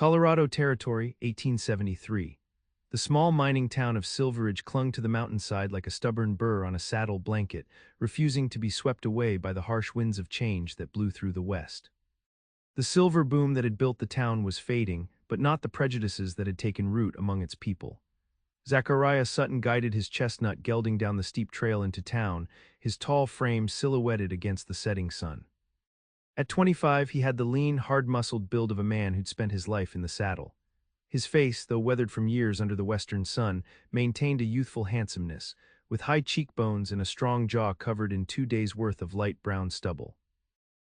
Colorado Territory, 1873. The small mining town of Silverridge clung to the mountainside like a stubborn burr on a saddle blanket, refusing to be swept away by the harsh winds of change that blew through the west. The silver boom that had built the town was fading, but not the prejudices that had taken root among its people. Zachariah Sutton guided his chestnut gelding down the steep trail into town, his tall frame silhouetted against the setting sun. At 25, he had the lean, hard-muscled build of a man who'd spent his life in the saddle. His face, though weathered from years under the western sun, maintained a youthful handsomeness, with high cheekbones and a strong jaw covered in 2 days' worth of light brown stubble.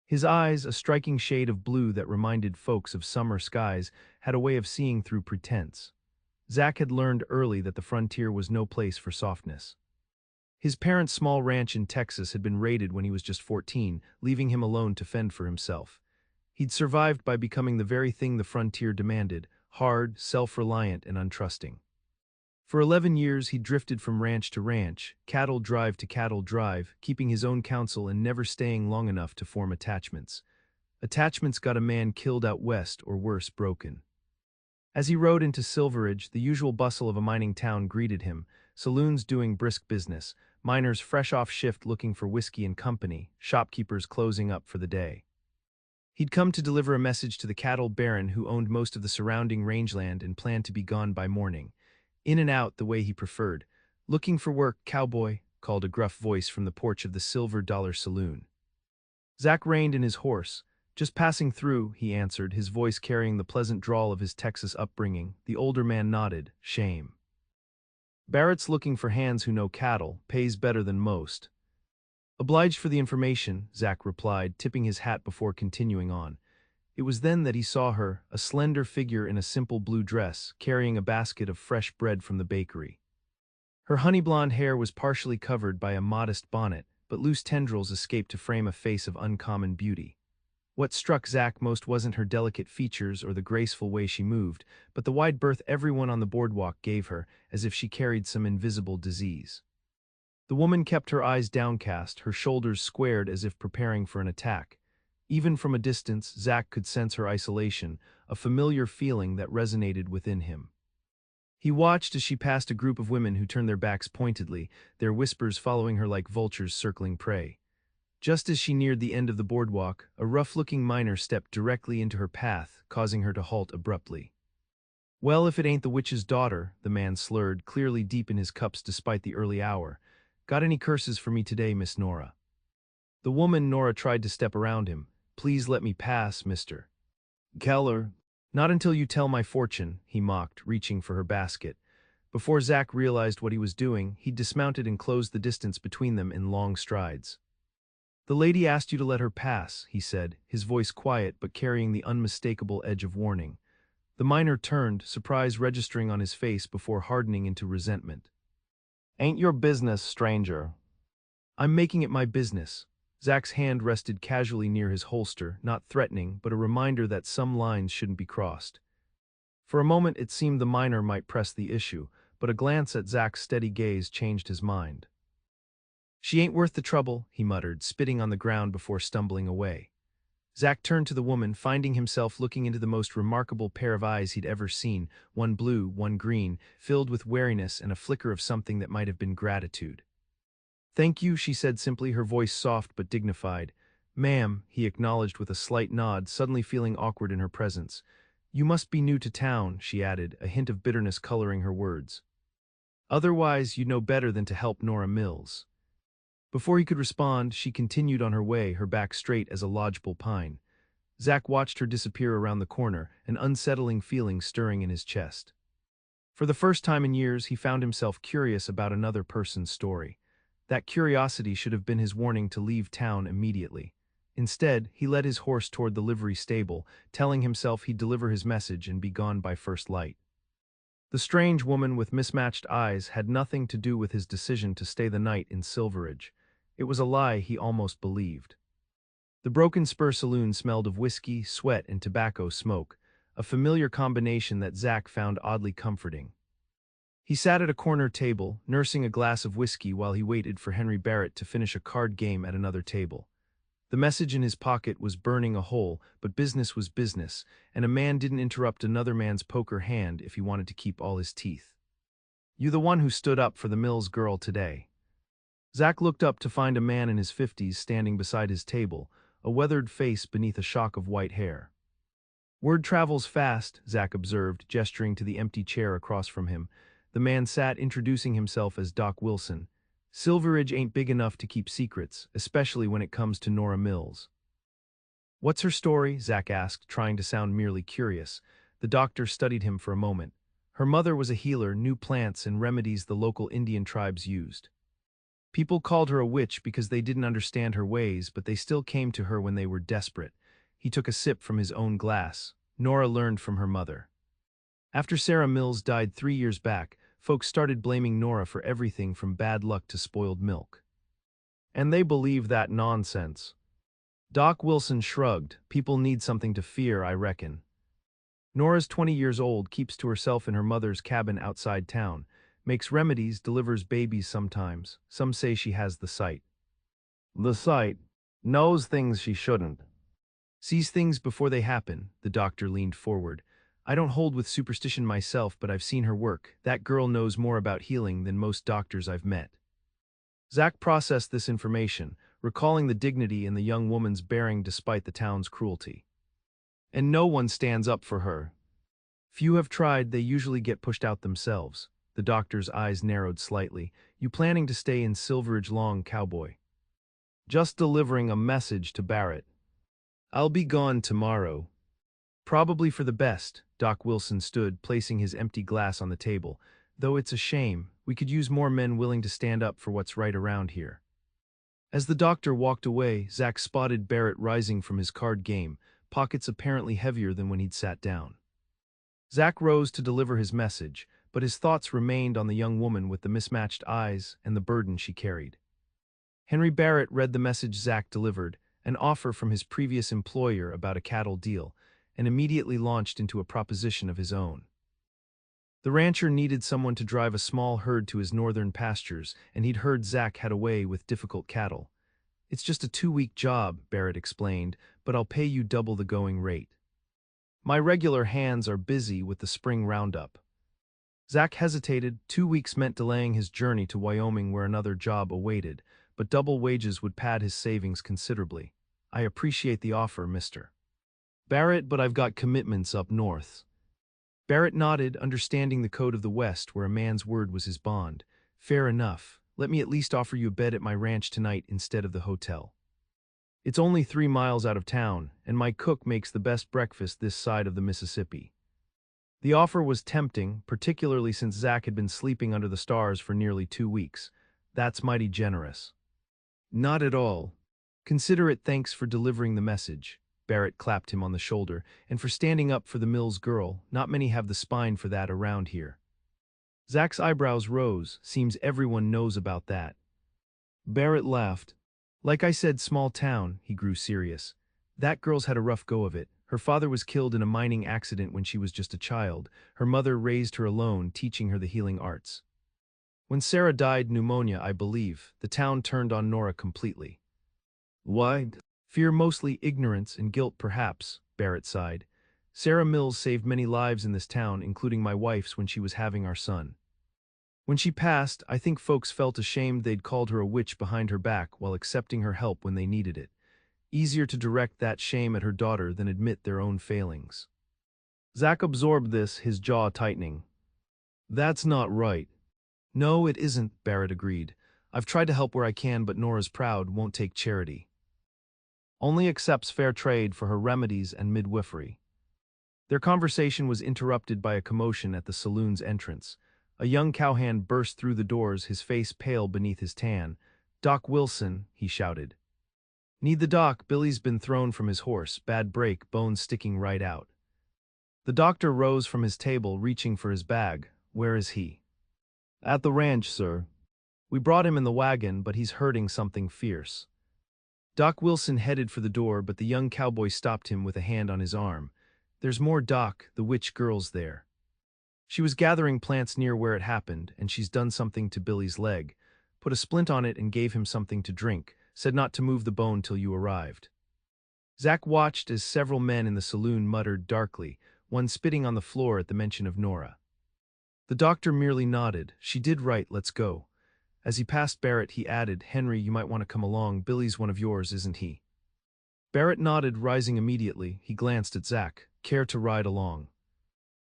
His eyes, a striking shade of blue that reminded folks of summer skies, had a way of seeing through pretense. Zach had learned early that the frontier was no place for softness. His parents' small ranch in Texas had been raided when he was just 14, leaving him alone to fend for himself. He'd survived by becoming the very thing the frontier demanded: hard, self-reliant, and untrusting. For 11 years he drifted from ranch to ranch, cattle drive to cattle drive, keeping his own counsel and never staying long enough to form attachments. Attachments got a man killed out west, or worse, broken. As he rode into Silverridge, the usual bustle of a mining town greeted him: saloons doing brisk business, miners fresh off shift looking for whiskey and company, shopkeepers closing up for the day. He'd come to deliver a message to the cattle baron who owned most of the surrounding rangeland and planned to be gone by morning. In and out the way he preferred. "Looking for work, cowboy?" called a gruff voice from the porch of the Silver Dollar Saloon. Zach reined in his horse. "Just passing through," he answered, his voice carrying the pleasant drawl of his Texas upbringing. The older man nodded. "Shame. Barrett's looking for hands who know cattle, pays better than most." "Obliged for the information," Zach replied, tipping his hat before continuing on. It was then that he saw her, a slender figure in a simple blue dress, carrying a basket of fresh bread from the bakery. Her honey-blonde hair was partially covered by a modest bonnet, but loose tendrils escaped to frame a face of uncommon beauty. What struck Zach most wasn't her delicate features or the graceful way she moved, but the wide berth everyone on the boardwalk gave her, as if she carried some invisible disease. The woman kept her eyes downcast, her shoulders squared as if preparing for an attack. Even from a distance, Zach could sense her isolation, a familiar feeling that resonated within him. He watched as she passed a group of women who turned their backs pointedly, their whispers following her like vultures circling prey. Just as she neared the end of the boardwalk, a rough-looking miner stepped directly into her path, causing her to halt abruptly. "Well, if it ain't the witch's daughter," the man slurred, clearly deep in his cups despite the early hour. "Got any curses for me today, Miss Nora?" The woman, Nora, tried to step around him. "Please let me pass, Mr. Keller." "Not until you tell my fortune," he mocked, reaching for her basket. Before Zach realized what he was doing, he dismounted and closed the distance between them in long strides. "The lady asked you to let her pass," he said, his voice quiet but carrying the unmistakable edge of warning. The miner turned, surprise registering on his face before hardening into resentment. "Ain't your business, stranger." "I'm making it my business." Zach's hand rested casually near his holster, not threatening, but a reminder that some lines shouldn't be crossed. For a moment it seemed the miner might press the issue, but a glance at Zach's steady gaze changed his mind. "She ain't worth the trouble," he muttered, spitting on the ground before stumbling away. Zach turned to the woman, finding himself looking into the most remarkable pair of eyes he'd ever seen, one blue, one green, filled with wariness and a flicker of something that might have been gratitude. "Thank you," she said simply, her voice soft but dignified. "Ma'am," he acknowledged with a slight nod, suddenly feeling awkward in her presence. "You must be new to town," she added, a hint of bitterness coloring her words. "Otherwise, you'd know better than to help Nora Mills." Before he could respond, she continued on her way, her back straight as a lodgepole pine. Zach watched her disappear around the corner, an unsettling feeling stirring in his chest. For the first time in years, he found himself curious about another person's story. That curiosity should have been his warning to leave town immediately. Instead, he led his horse toward the livery stable, telling himself he'd deliver his message and be gone by first light. The strange woman with mismatched eyes had nothing to do with his decision to stay the night in Silverridge. It was a lie he almost believed. The Broken Spur Saloon smelled of whiskey, sweat, and tobacco smoke, a familiar combination that Zach found oddly comforting. He sat at a corner table, nursing a glass of whiskey while he waited for Henry Barrett to finish a card game at another table. The message in his pocket was burning a hole, but business was business, and a man didn't interrupt another man's poker hand if he wanted to keep all his teeth. "You the one who stood up for the Mills girl today." Zach looked up to find a man in his 50s standing beside his table, a weathered face beneath a shock of white hair. "Word travels fast," Zach observed, gesturing to the empty chair across from him. The man sat, introducing himself as Doc Wilson. "Silverridge ain't big enough to keep secrets, especially when it comes to Nora Mills." "What's her story?" Zach asked, trying to sound merely curious. The doctor studied him for a moment. "Her mother was a healer, knew plants and remedies the local Indian tribes used. People called her a witch because they didn't understand her ways, but they still came to her when they were desperate." He took a sip from his own glass. "Nora learned from her mother. After Sarah Mills died 3 years back, folks started blaming Nora for everything from bad luck to spoiled milk. And they believe that nonsense." Doc Wilson shrugged. "People need something to fear, I reckon. Nora's 20 years old, keeps to herself in her mother's cabin outside town, makes remedies, delivers babies sometimes. Some say she has the sight." "The sight? Knows things she shouldn't." "Sees things before they happen." The doctor leaned forward. "I don't hold with superstition myself, but I've seen her work. That girl knows more about healing than most doctors I've met." Zach processed this information, recalling the dignity in the young woman's bearing despite the town's cruelty. "And no one stands up for her. Few have tried, they usually get pushed out themselves." The doctor's eyes narrowed slightly. "You planning to stay in Silverridge long, Cowboy?" "Just delivering a message to Barrett. I'll be gone tomorrow." "Probably for the best." Doc Wilson stood, placing his empty glass on the table. "Though it's a shame, we could use more men willing to stand up for what's right around here." As the doctor walked away, Zach spotted Barrett rising from his card game, pockets apparently heavier than when he'd sat down. Zach rose to deliver his message, but his thoughts remained on the young woman with the mismatched eyes and the burden she carried. Henry Barrett read the message Zach delivered, an offer from his previous employer about a cattle deal, and immediately launched into a proposition of his own. The rancher needed someone to drive a small herd to his northern pastures, and he'd heard Zach had a way with difficult cattle. "It's just a 2-week job," Barrett explained, "but I'll pay you double the going rate. My regular hands are busy with the spring roundup." Zach hesitated. 2 weeks meant delaying his journey to Wyoming where another job awaited, but double wages would pad his savings considerably. "I appreciate the offer, Mr. Barrett, but I've got commitments up north." Barrett nodded, understanding the code of the West where a man's word was his bond. "Fair enough. Let me at least offer you a bed at my ranch tonight instead of the hotel. It's only 3 miles out of town, and my cook makes the best breakfast this side of the Mississippi." The offer was tempting, particularly since Zach had been sleeping under the stars for nearly 2 weeks. "That's mighty generous." "Not at all. Consider it thanks for delivering the message." Barrett clapped him on the shoulder. "And for standing up for the Mills girl. Not many have the spine for that around here." Zach's eyebrows rose. "Seems everyone knows about that." Barrett laughed. "Like I said, small town." He grew serious. "That girl's had a rough go of it. Her father was killed in a mining accident when she was just a child. Her mother raised her alone, teaching her the healing arts. When Sarah died, pneumonia, I believe, the town turned on Nora completely." "Why?" "Fear mostly, ignorance and guilt perhaps," Barrett sighed. "Sarah Mills saved many lives in this town, including my wife's when she was having our son. When she passed, I think folks felt ashamed they'd called her a witch behind her back while accepting her help when they needed it. Easier to direct that shame at her daughter than admit their own failings." Zach absorbed this, his jaw tightening. "That's not right." "No, it isn't," Barrett agreed. "I've tried to help where I can, but Nora's proud, won't take charity. Only accepts fair trade for her remedies and midwifery." Their conversation was interrupted by a commotion at the saloon's entrance. A young cowhand burst through the doors, his face pale beneath his tan. "Doc Wilson," he shouted. "Need the doc. Billy's been thrown from his horse. Bad break, bones sticking right out." The doctor rose from his table, reaching for his bag. "Where is he?" "At the ranch, sir. We brought him in the wagon, but he's hurting something fierce." Doc Wilson headed for the door, but the young cowboy stopped him with a hand on his arm. "There's more, Doc. The witch girl's there. She was gathering plants near where it happened, and she's done something to Billy's leg. Put a splint on it and gave him something to drink. said not to move the bone till you arrived. Zach watched as several men in the saloon muttered darkly, one spitting on the floor at the mention of Nora. The doctor merely nodded. She did right, let's go. As he passed Barrett, he added, Henry, you might want to come along. Billy's one of yours, isn't he? Barrett nodded, rising immediately. He glanced at Zach. Care to ride along?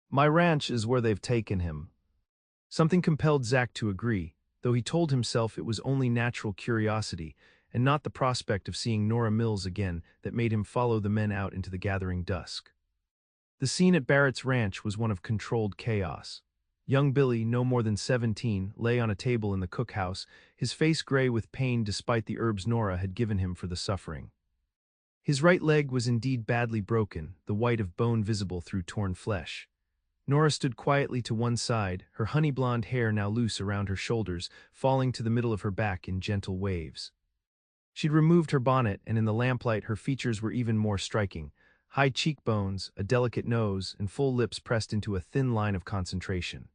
My ranch is where they've taken him. Something compelled Zach to agree, though he told himself it was only natural curiosity, and not the prospect of seeing Nora Mills again, that made him follow the men out into the gathering dusk. The scene at Barrett's ranch was one of controlled chaos. Young Billy, no more than 17, lay on a table in the cookhouse, his face gray with pain despite the herbs Nora had given him for the suffering. His right leg was indeed badly broken, the white of bone visible through torn flesh. Nora stood quietly to one side, her honey-blonde hair now loose around her shoulders, falling to the middle of her back in gentle waves. She'd removed her bonnet, and in the lamplight her features were even more striking. High cheekbones, a delicate nose, and full lips pressed into a thin line of concentration.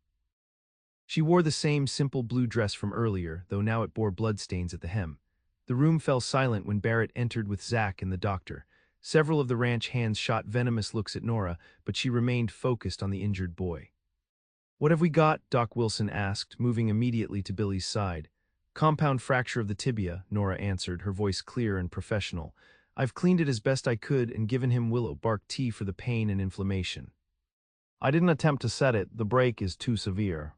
She wore the same simple blue dress from earlier, though now it bore bloodstains at the hem. The room fell silent when Barrett entered with Zach and the doctor. Several of the ranch hands shot venomous looks at Nora, but she remained focused on the injured boy. What have we got? Doc Wilson asked, moving immediately to Billy's side. Compound fracture of the tibia, Nora answered, her voice clear and professional. I've cleaned it as best I could and given him willow bark tea for the pain and inflammation. I didn't attempt to set it, the break is too severe.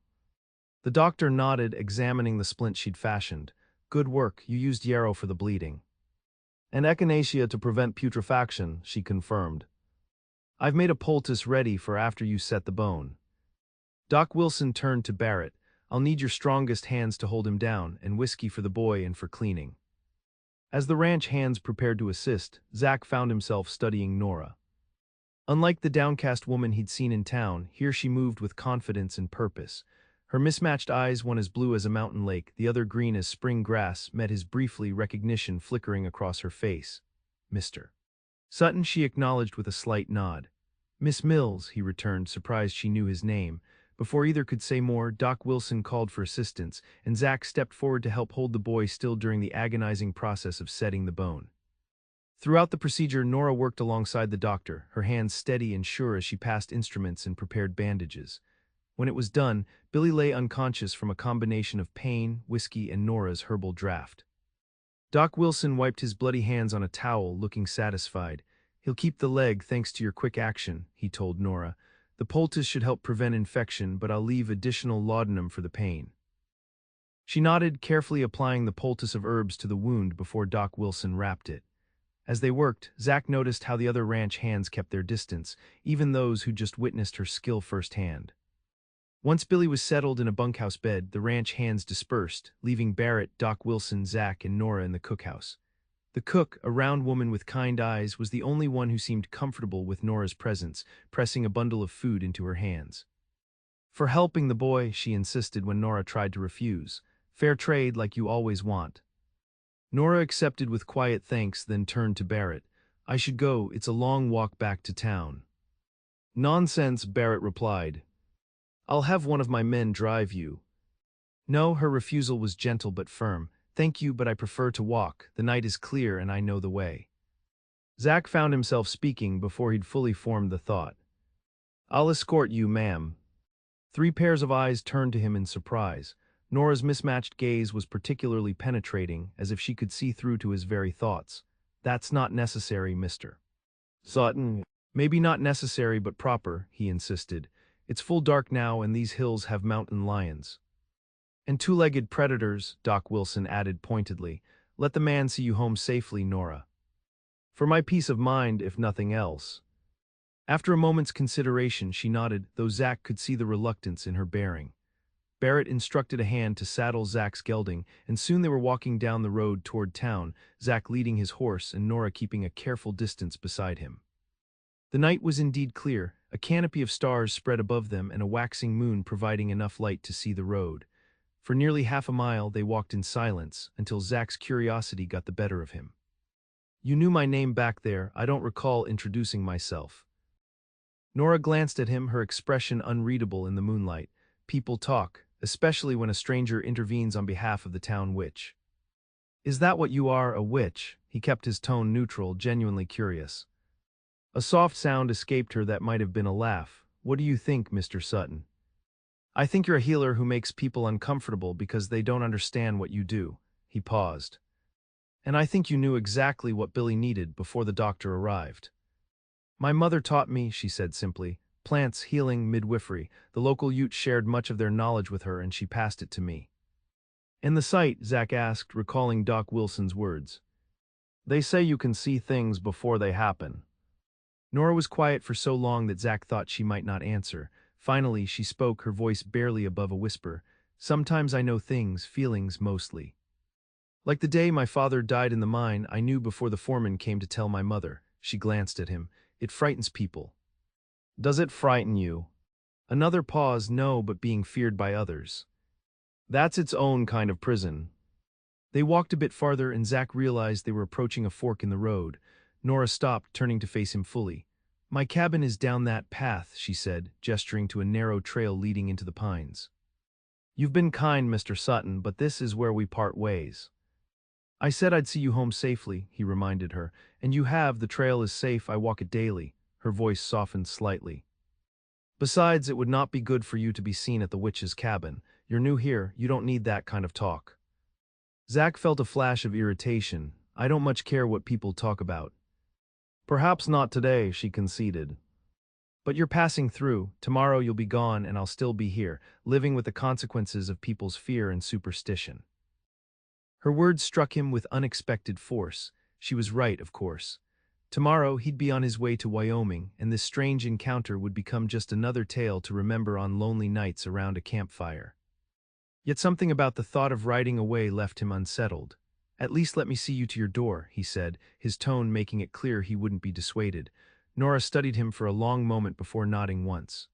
The doctor nodded, examining the splint she'd fashioned. Good work, you used yarrow for the bleeding. And echinacea to prevent putrefaction, she confirmed. I've made a poultice ready for after you set the bone. Doc Wilson turned to Barrett. I'll need your strongest hands to hold him down, and whiskey for the boy and for cleaning. As the ranch hands prepared to assist, Zach found himself studying Nora. Unlike the downcast woman he'd seen in town, here she moved with confidence and purpose. Her mismatched eyes, one as blue as a mountain lake, the other green as spring grass, met his briefly, recognition flickering across her face. Mr. Sutton, she acknowledged with a slight nod. Miss Mills, he returned, surprised she knew his name. Before either could say more, Doc Wilson called for assistance, and Zach stepped forward to help hold the boy still during the agonizing process of setting the bone. Throughout the procedure, Nora worked alongside the doctor, her hands steady and sure as she passed instruments and prepared bandages. When it was done, Billy lay unconscious from a combination of pain, whiskey, and Nora's herbal draft. Doc Wilson wiped his bloody hands on a towel, looking satisfied. He'll keep the leg thanks to your quick action, he told Nora. The poultice should help prevent infection, but I'll leave additional laudanum for the pain. She nodded, carefully applying the poultice of herbs to the wound before Doc Wilson wrapped it. As they worked, Zach noticed how the other ranch hands kept their distance, even those who just witnessed her skill firsthand. Once Billy was settled in a bunkhouse bed, the ranch hands dispersed, leaving Barrett, Doc Wilson, Zach, and Nora in the cookhouse. The cook, a round woman with kind eyes, was the only one who seemed comfortable with Nora's presence, pressing a bundle of food into her hands. For helping the boy, she insisted when Nora tried to refuse. Fair trade like you always want. Nora accepted with quiet thanks, then turned to Barrett. I should go, it's a long walk back to town. Nonsense, Barrett replied. I'll have one of my men drive you. No, her refusal was gentle but firm. Thank you, but I prefer to walk. The night is clear and I know the way. Zach found himself speaking before he'd fully formed the thought. I'll escort you, ma'am. 3 pairs of eyes turned to him in surprise. Nora's mismatched gaze was particularly penetrating, as if she could see through to his very thoughts. That's not necessary, Mr. Sutton. Maybe not necessary but proper, he insisted. It's full dark now and these hills have mountain lions. And 2-legged predators, Doc Wilson added pointedly. Let the man see you home safely, Nora. For my peace of mind, if nothing else. After a moment's consideration, she nodded, though Zach could see the reluctance in her bearing. Barrett instructed a hand to saddle Zach's gelding, and soon they were walking down the road toward town, Zach leading his horse and Nora keeping a careful distance beside him. The night was indeed clear, a canopy of stars spread above them and a waxing moon providing enough light to see the road. For nearly half a mile they walked in silence, until Zach's curiosity got the better of him. You knew my name back there, I don't recall introducing myself. Nora glanced at him, her expression unreadable in the moonlight. People talk, especially when a stranger intervenes on behalf of the town witch. Is that what you are, a witch? He kept his tone neutral, genuinely curious. A soft sound escaped her that might have been a laugh. What do you think, Mr. Sutton? I think you're a healer who makes people uncomfortable because they don't understand what you do. He paused. And I think you knew exactly what Billy needed before the doctor arrived. My mother taught me, she said simply, plants, healing, midwifery. The local Ute shared much of their knowledge with her and she passed it to me. In the sight, Zach asked, recalling Doc Wilson's words. They say you can see things before they happen. Nora was quiet for so long that Zach thought she might not answer. Finally, she spoke, her voice barely above a whisper. Sometimes I know things, feelings mostly. Like the day my father died in the mine, I knew before the foreman came to tell my mother. She glanced at him. It frightens people. Does it frighten you? Another pause, no, but being feared by others. That's its own kind of prison. They walked a bit farther and Zach realized they were approaching a fork in the road. Nora stopped, turning to face him fully. My cabin is down that path, she said, gesturing to a narrow trail leading into the pines. You've been kind, Mr. Sutton, but this is where we part ways. I said I'd see you home safely, he reminded her, and you have, the trail is safe, I walk it daily. Her voice softened slightly. Besides, it would not be good for you to be seen at the witch's cabin. You're new here, you don't need that kind of talk. Zach felt a flash of irritation. I don't much care what people talk about. Perhaps not today, she conceded. But you're passing through. Tomorrow you'll be gone and I'll still be here, living with the consequences of people's fear and superstition. Her words struck him with unexpected force. She was right, of course. Tomorrow he'd be on his way to Wyoming, and this strange encounter would become just another tale to remember on lonely nights around a campfire. Yet something about the thought of riding away left him unsettled. At least let me see you to your door, he said, his tone making it clear he wouldn't be dissuaded. Nora studied him for a long moment before nodding once.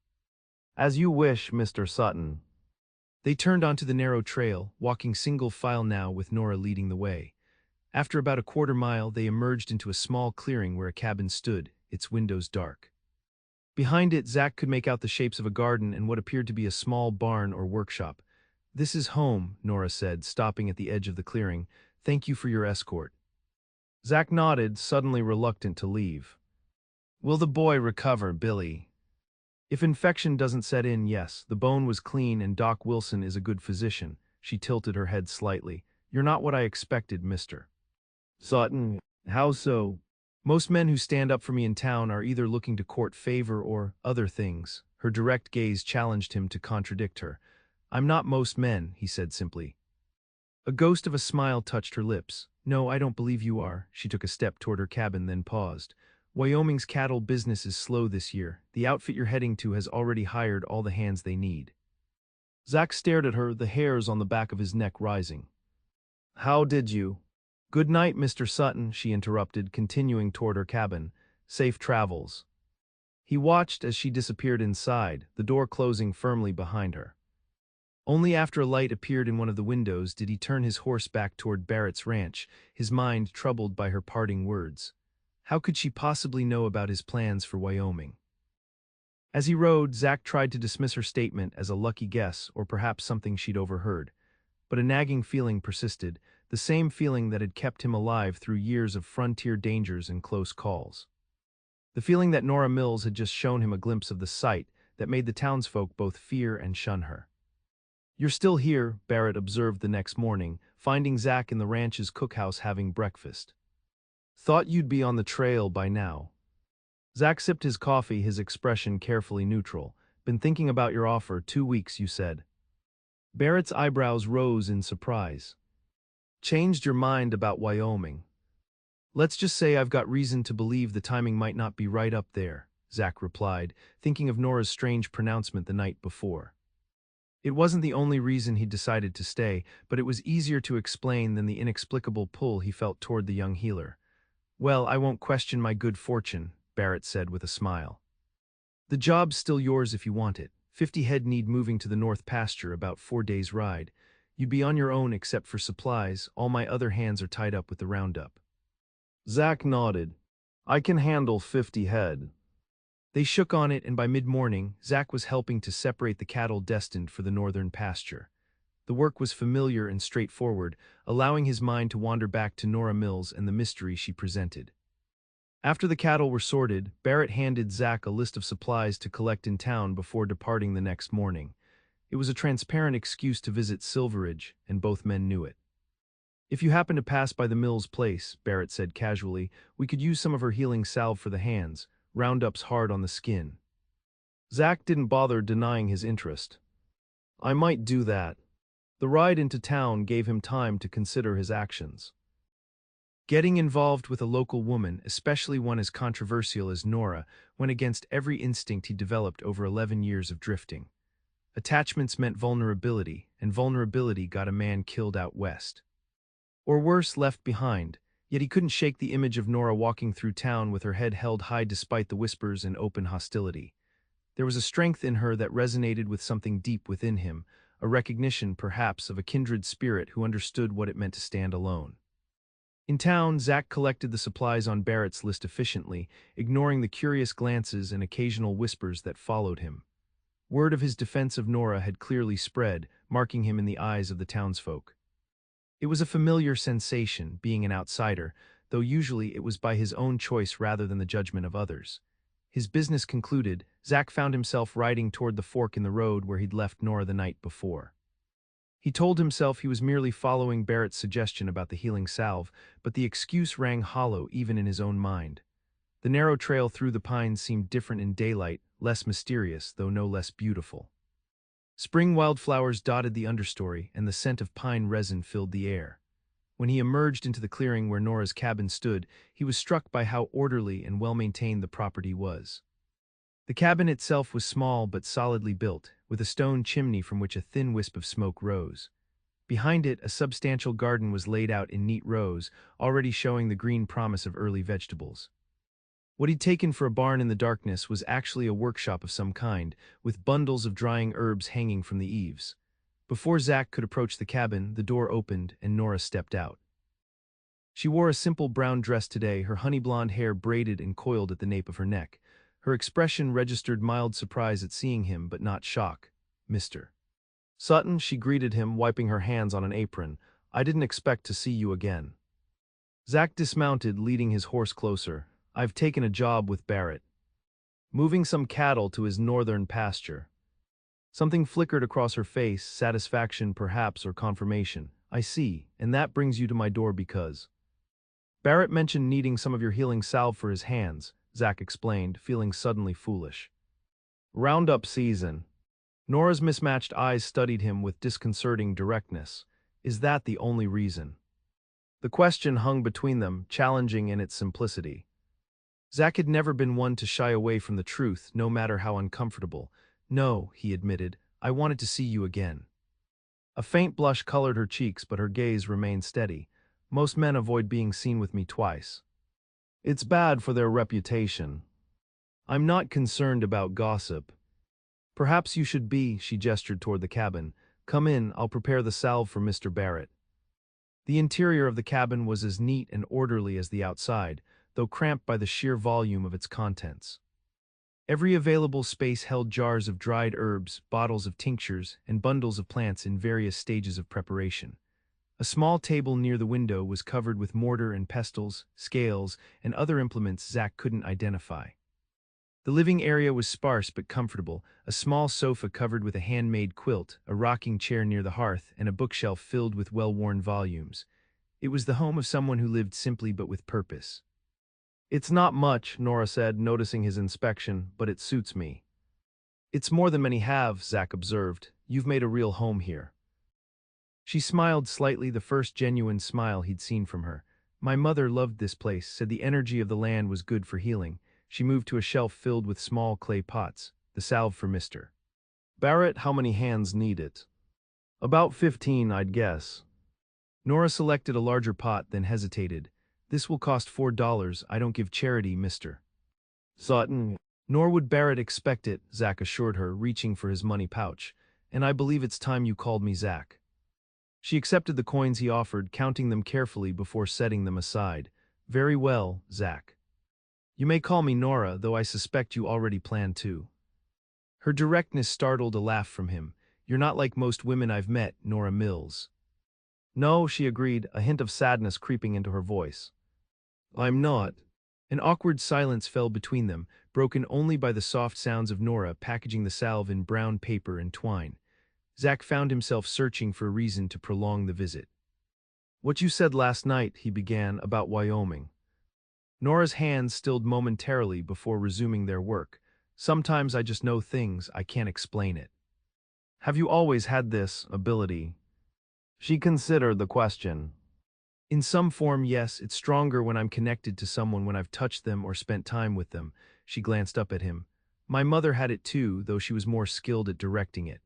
As you wish, Mr. Sutton. They turned onto the narrow trail, walking single file now with Nora leading the way. After about a quarter mile, they emerged into a small clearing where a cabin stood, its windows dark. Behind it, Zach could make out the shapes of a garden and what appeared to be a small barn or workshop. This is home, Nora said, stopping at the edge of the clearing. Thank you for your escort. Zach nodded, suddenly reluctant to leave. Will the boy recover, Billy? If infection doesn't set in, yes. The bone was clean and Doc Wilson is a good physician. She tilted her head slightly. You're not what I expected, mister. Sutton, how so? Most men who stand up for me in town are either looking to court favor or other things. Her direct gaze challenged him to contradict her. I'm not most men, he said simply. A ghost of a smile touched her lips. No, I don't believe you are. She took a step toward her cabin, then paused. Wyoming's cattle business is slow this year. The outfit you're heading to has already hired all the hands they need. Zach stared at her, the hairs on the back of his neck rising. How did you? Good night, Mr. Sutton, she interrupted, continuing toward her cabin. Safe travels. He watched as she disappeared inside, the door closing firmly behind her. Only after a light appeared in one of the windows did he turn his horse back toward Barrett's ranch, his mind troubled by her parting words. How could she possibly know about his plans for Wyoming? As he rode, Zach tried to dismiss her statement as a lucky guess or perhaps something she'd overheard. But a nagging feeling persisted, the same feeling that had kept him alive through years of frontier dangers and close calls. The feeling that Nora Mills had just shown him a glimpse of the sight that made the townsfolk both fear and shun her. You're still here, Barrett observed the next morning, finding Zach in the ranch's cookhouse having breakfast. Thought you'd be on the trail by now. Zach sipped his coffee, his expression carefully neutral. Been thinking about your offer, 2 weeks, you said. Barrett's eyebrows rose in surprise. Changed your mind about Wyoming. Let's just say I've got reason to believe the timing might not be right up there, Zach replied, thinking of Nora's strange pronouncement the night before. It wasn't the only reason he'd decided to stay, but it was easier to explain than the inexplicable pull he felt toward the young healer. Well, I won't question my good fortune, Barrett said with a smile. The job's still yours if you want it. 50 head need moving to the north pasture, about 4 days' ride. You'd be on your own except for supplies. All my other hands are tied up with the roundup. Zach nodded. I can handle 50 head. They shook on it, and by mid-morning, Zach was helping to separate the cattle destined for the northern pasture. The work was familiar and straightforward, allowing his mind to wander back to Nora Mills and the mystery she presented. After the cattle were sorted, Barrett handed Zach a list of supplies to collect in town before departing the next morning. It was a transparent excuse to visit Silverridge, and both men knew it. "If you happen to pass by the Mills place," Barrett said casually, "we could use some of her healing salve for the hands. Roundup's hard on the skin." Zach didn't bother denying his interest. "I might do that." The ride into town gave him time to consider his actions. Getting involved with a local woman, especially one as controversial as Nora, went against every instinct he developed over 11 years of drifting. Attachments meant vulnerability, and vulnerability got a man killed out west. Or worse, left behind, yet he couldn't shake the image of Nora walking through town with her head held high despite the whispers and open hostility. There was a strength in her that resonated with something deep within him, a recognition, perhaps, of a kindred spirit who understood what it meant to stand alone. In town, Zach collected the supplies on Barrett's list efficiently, ignoring the curious glances and occasional whispers that followed him. Word of his defense of Nora had clearly spread, marking him in the eyes of the townsfolk. It was a familiar sensation, being an outsider, though usually it was by his own choice rather than the judgment of others. His business concluded, Zach found himself riding toward the fork in the road where he'd left Nora the night before. He told himself he was merely following Barrett's suggestion about the healing salve, but the excuse rang hollow even in his own mind. The narrow trail through the pines seemed different in daylight, less mysterious, though no less beautiful. Spring wildflowers dotted the understory, and the scent of pine resin filled the air. When he emerged into the clearing where Nora's cabin stood, he was struck by how orderly and well-maintained the property was. The cabin itself was small but solidly built, with a stone chimney from which a thin wisp of smoke rose. Behind it, a substantial garden was laid out in neat rows, already showing the green promise of early vegetables. What he'd taken for a barn in the darkness was actually a workshop of some kind, with bundles of drying herbs hanging from the eaves. Before Zach could approach the cabin, the door opened and Nora stepped out. She wore a simple brown dress today, her honey blonde hair braided and coiled at the nape of her neck. Her expression registered mild surprise at seeing him, but not shock. "Mr. Sutton," she greeted him, wiping her hands on an apron. "I didn't expect to see you again." Zach dismounted, leading his horse closer. "I've taken a job with Barrett. Moving some cattle to his northern pasture." Something flickered across her face, satisfaction perhaps, or confirmation. "I see, and that brings you to my door because—" "Barrett mentioned needing some of your healing salve for his hands," Zach explained, feeling suddenly foolish. "Roundup season." Nora's mismatched eyes studied him with disconcerting directness. "Is that the only reason?" The question hung between them, challenging in its simplicity. Zach had never been one to shy away from the truth, no matter how uncomfortable. "No," he admitted, "I wanted to see you again." A faint blush colored her cheeks, but her gaze remained steady. "Most men avoid being seen with me twice. It's bad for their reputation. I'm not concerned about gossip." "Perhaps you should be," she gestured toward the cabin. "Come in, I'll prepare the salve for Mr. Barrett." The interior of the cabin was as neat and orderly as the outside, though cramped by the sheer volume of its contents. Every available space held jars of dried herbs, bottles of tinctures, and bundles of plants in various stages of preparation. A small table near the window was covered with mortar and pestles, scales, and other implements Zach couldn't identify. The living area was sparse but comfortable, a small sofa covered with a handmade quilt, a rocking chair near the hearth, and a bookshelf filled with well-worn volumes. It was the home of someone who lived simply but with purpose. "It's not much," Nora said, noticing his inspection, "but it suits me." "It's more than many have," Zach observed. "You've made a real home here." She smiled slightly, the first genuine smile he'd seen from her. "My mother loved this place, said the energy of the land was good for healing." She moved to a shelf filled with small clay pots. "The salve for Mr. Barrett, how many hands need it?" "About 15, I'd guess." Nora selected a larger pot, then hesitated. "This will cost $4. I don't give charity, Mr. Sutton." "Nor would Barrett expect it," Zach assured her, reaching for his money pouch. "And I believe it's time you called me Zach." She accepted the coins he offered, counting them carefully before setting them aside. "Very well, Zach. You may call me Nora, though I suspect you already plan to." Her directness startled a laugh from him. You're not like most women I've met, Nora Mills. No, she agreed, a hint of sadness creeping into her voice. I'm not. An awkward silence fell between them, broken only by the soft sounds of Nora packaging the salve in brown paper and twine. Zach found himself searching for a reason to prolong the visit. What you said last night, he began, about Wyoming. Nora's hands stilled momentarily before resuming their work. Sometimes I just know things, I can't explain it. Have you always had this ability? She considered the question. In some form, yes, it's stronger when I'm connected to someone, when I've touched them or spent time with them. She glanced up at him. My mother had it too, though she was more skilled at directing it.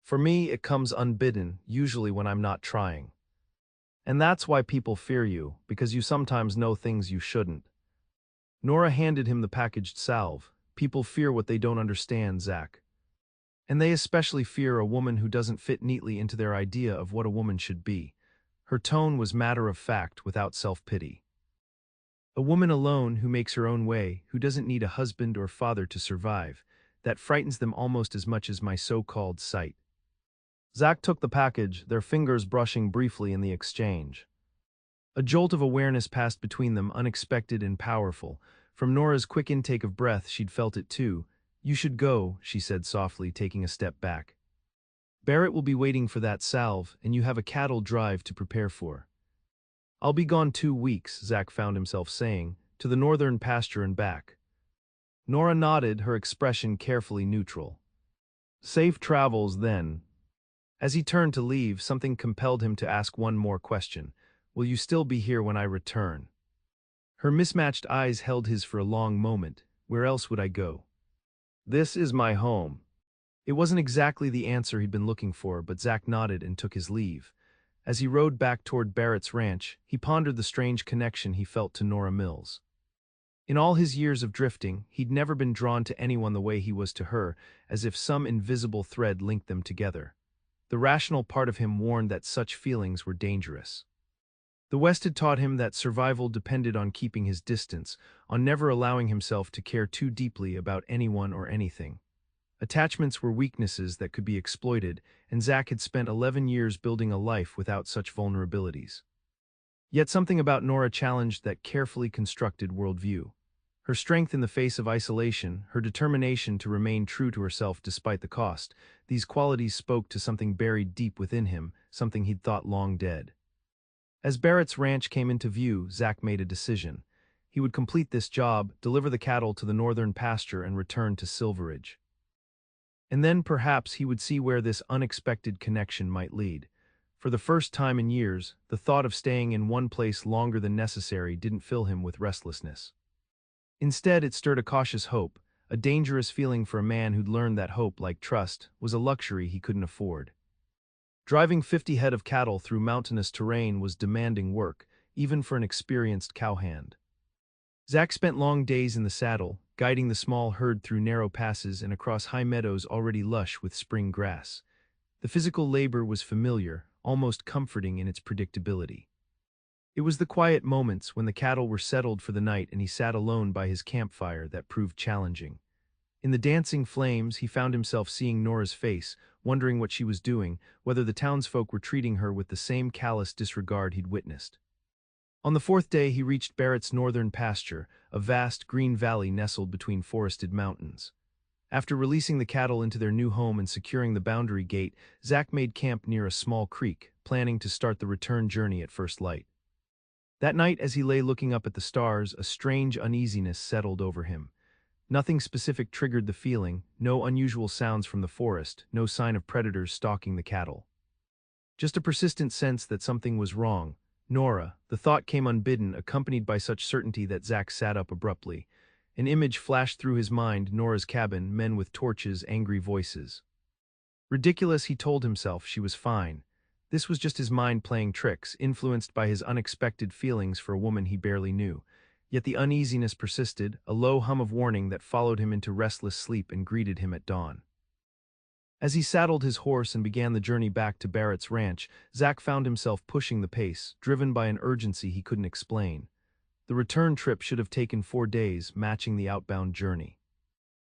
For me, it comes unbidden, usually when I'm not trying. And that's why people fear you, because you sometimes know things you shouldn't. Nora handed him the packaged salve. People fear what they don't understand, Zach. And they especially fear a woman who doesn't fit neatly into their idea of what a woman should be. Her tone was matter of fact, without self-pity. A woman alone who makes her own way, who doesn't need a husband or father to survive, that frightens them almost as much as my so-called sight. Zach took the package, their fingers brushing briefly in the exchange. A jolt of awareness passed between them, unexpected and powerful. From Nora's quick intake of breath, she'd felt it too. You should go, she said softly, taking a step back. Barrett will be waiting for that salve, and you have a cattle drive to prepare for. I'll be gone 2 weeks, Zach found himself saying, to the northern pasture and back. Nora nodded, her expression carefully neutral. Safe travels, then. As he turned to leave, something compelled him to ask one more question. Will you still be here when I return? Her mismatched eyes held his for a long moment. Where else would I go? This is my home. It wasn't exactly the answer he'd been looking for, but Zach nodded and took his leave. As he rode back toward Barrett's ranch, he pondered the strange connection he felt to Nora Mills. In all his years of drifting, he'd never been drawn to anyone the way he was to her, as if some invisible thread linked them together. The rational part of him warned that such feelings were dangerous. The West had taught him that survival depended on keeping his distance, on never allowing himself to care too deeply about anyone or anything. Attachments were weaknesses that could be exploited, and Zach had spent 11 years building a life without such vulnerabilities. Yet something about Nora challenged that carefully constructed worldview. Her strength in the face of isolation, her determination to remain true to herself despite the cost, these qualities spoke to something buried deep within him, something he'd thought long dead. As Barrett's ranch came into view, Zach made a decision. He would complete this job, deliver the cattle to the northern pasture, and return to Silverridge. And then perhaps he would see where this unexpected connection might lead. For the first time in years, the thought of staying in one place longer than necessary didn't fill him with restlessness. Instead, it stirred a cautious hope, a dangerous feeling for a man who'd learned that hope, like trust, was a luxury he couldn't afford. Driving 50 head of cattle through mountainous terrain was demanding work, even for an experienced cowhand. Zach spent long days in the saddle, guiding the small herd through narrow passes and across high meadows already lush with spring grass. The physical labor was familiar, almost comforting in its predictability. It was the quiet moments when the cattle were settled for the night and he sat alone by his campfire that proved challenging. In the dancing flames, he found himself seeing Nora's face, wondering what she was doing, whether the townsfolk were treating her with the same callous disregard he'd witnessed. On the 4th day, he reached Barrett's northern pasture, a vast green valley nestled between forested mountains. After releasing the cattle into their new home and securing the boundary gate, Zach made camp near a small creek, planning to start the return journey at first light. That night, as he lay looking up at the stars, a strange uneasiness settled over him. Nothing specific triggered the feeling, no unusual sounds from the forest, no sign of predators stalking the cattle. Just a persistent sense that something was wrong. Nora, the thought came unbidden, accompanied by such certainty that Zach sat up abruptly. An image flashed through his mind, Nora's cabin, men with torches, angry voices. Ridiculous, he told himself, she was fine. This was just his mind playing tricks, influenced by his unexpected feelings for a woman he barely knew. Yet the uneasiness persisted, a low hum of warning that followed him into restless sleep and greeted him at dawn. As he saddled his horse and began the journey back to Barrett's ranch, Zach found himself pushing the pace, driven by an urgency he couldn't explain. The return trip should have taken 4 days, matching the outbound journey.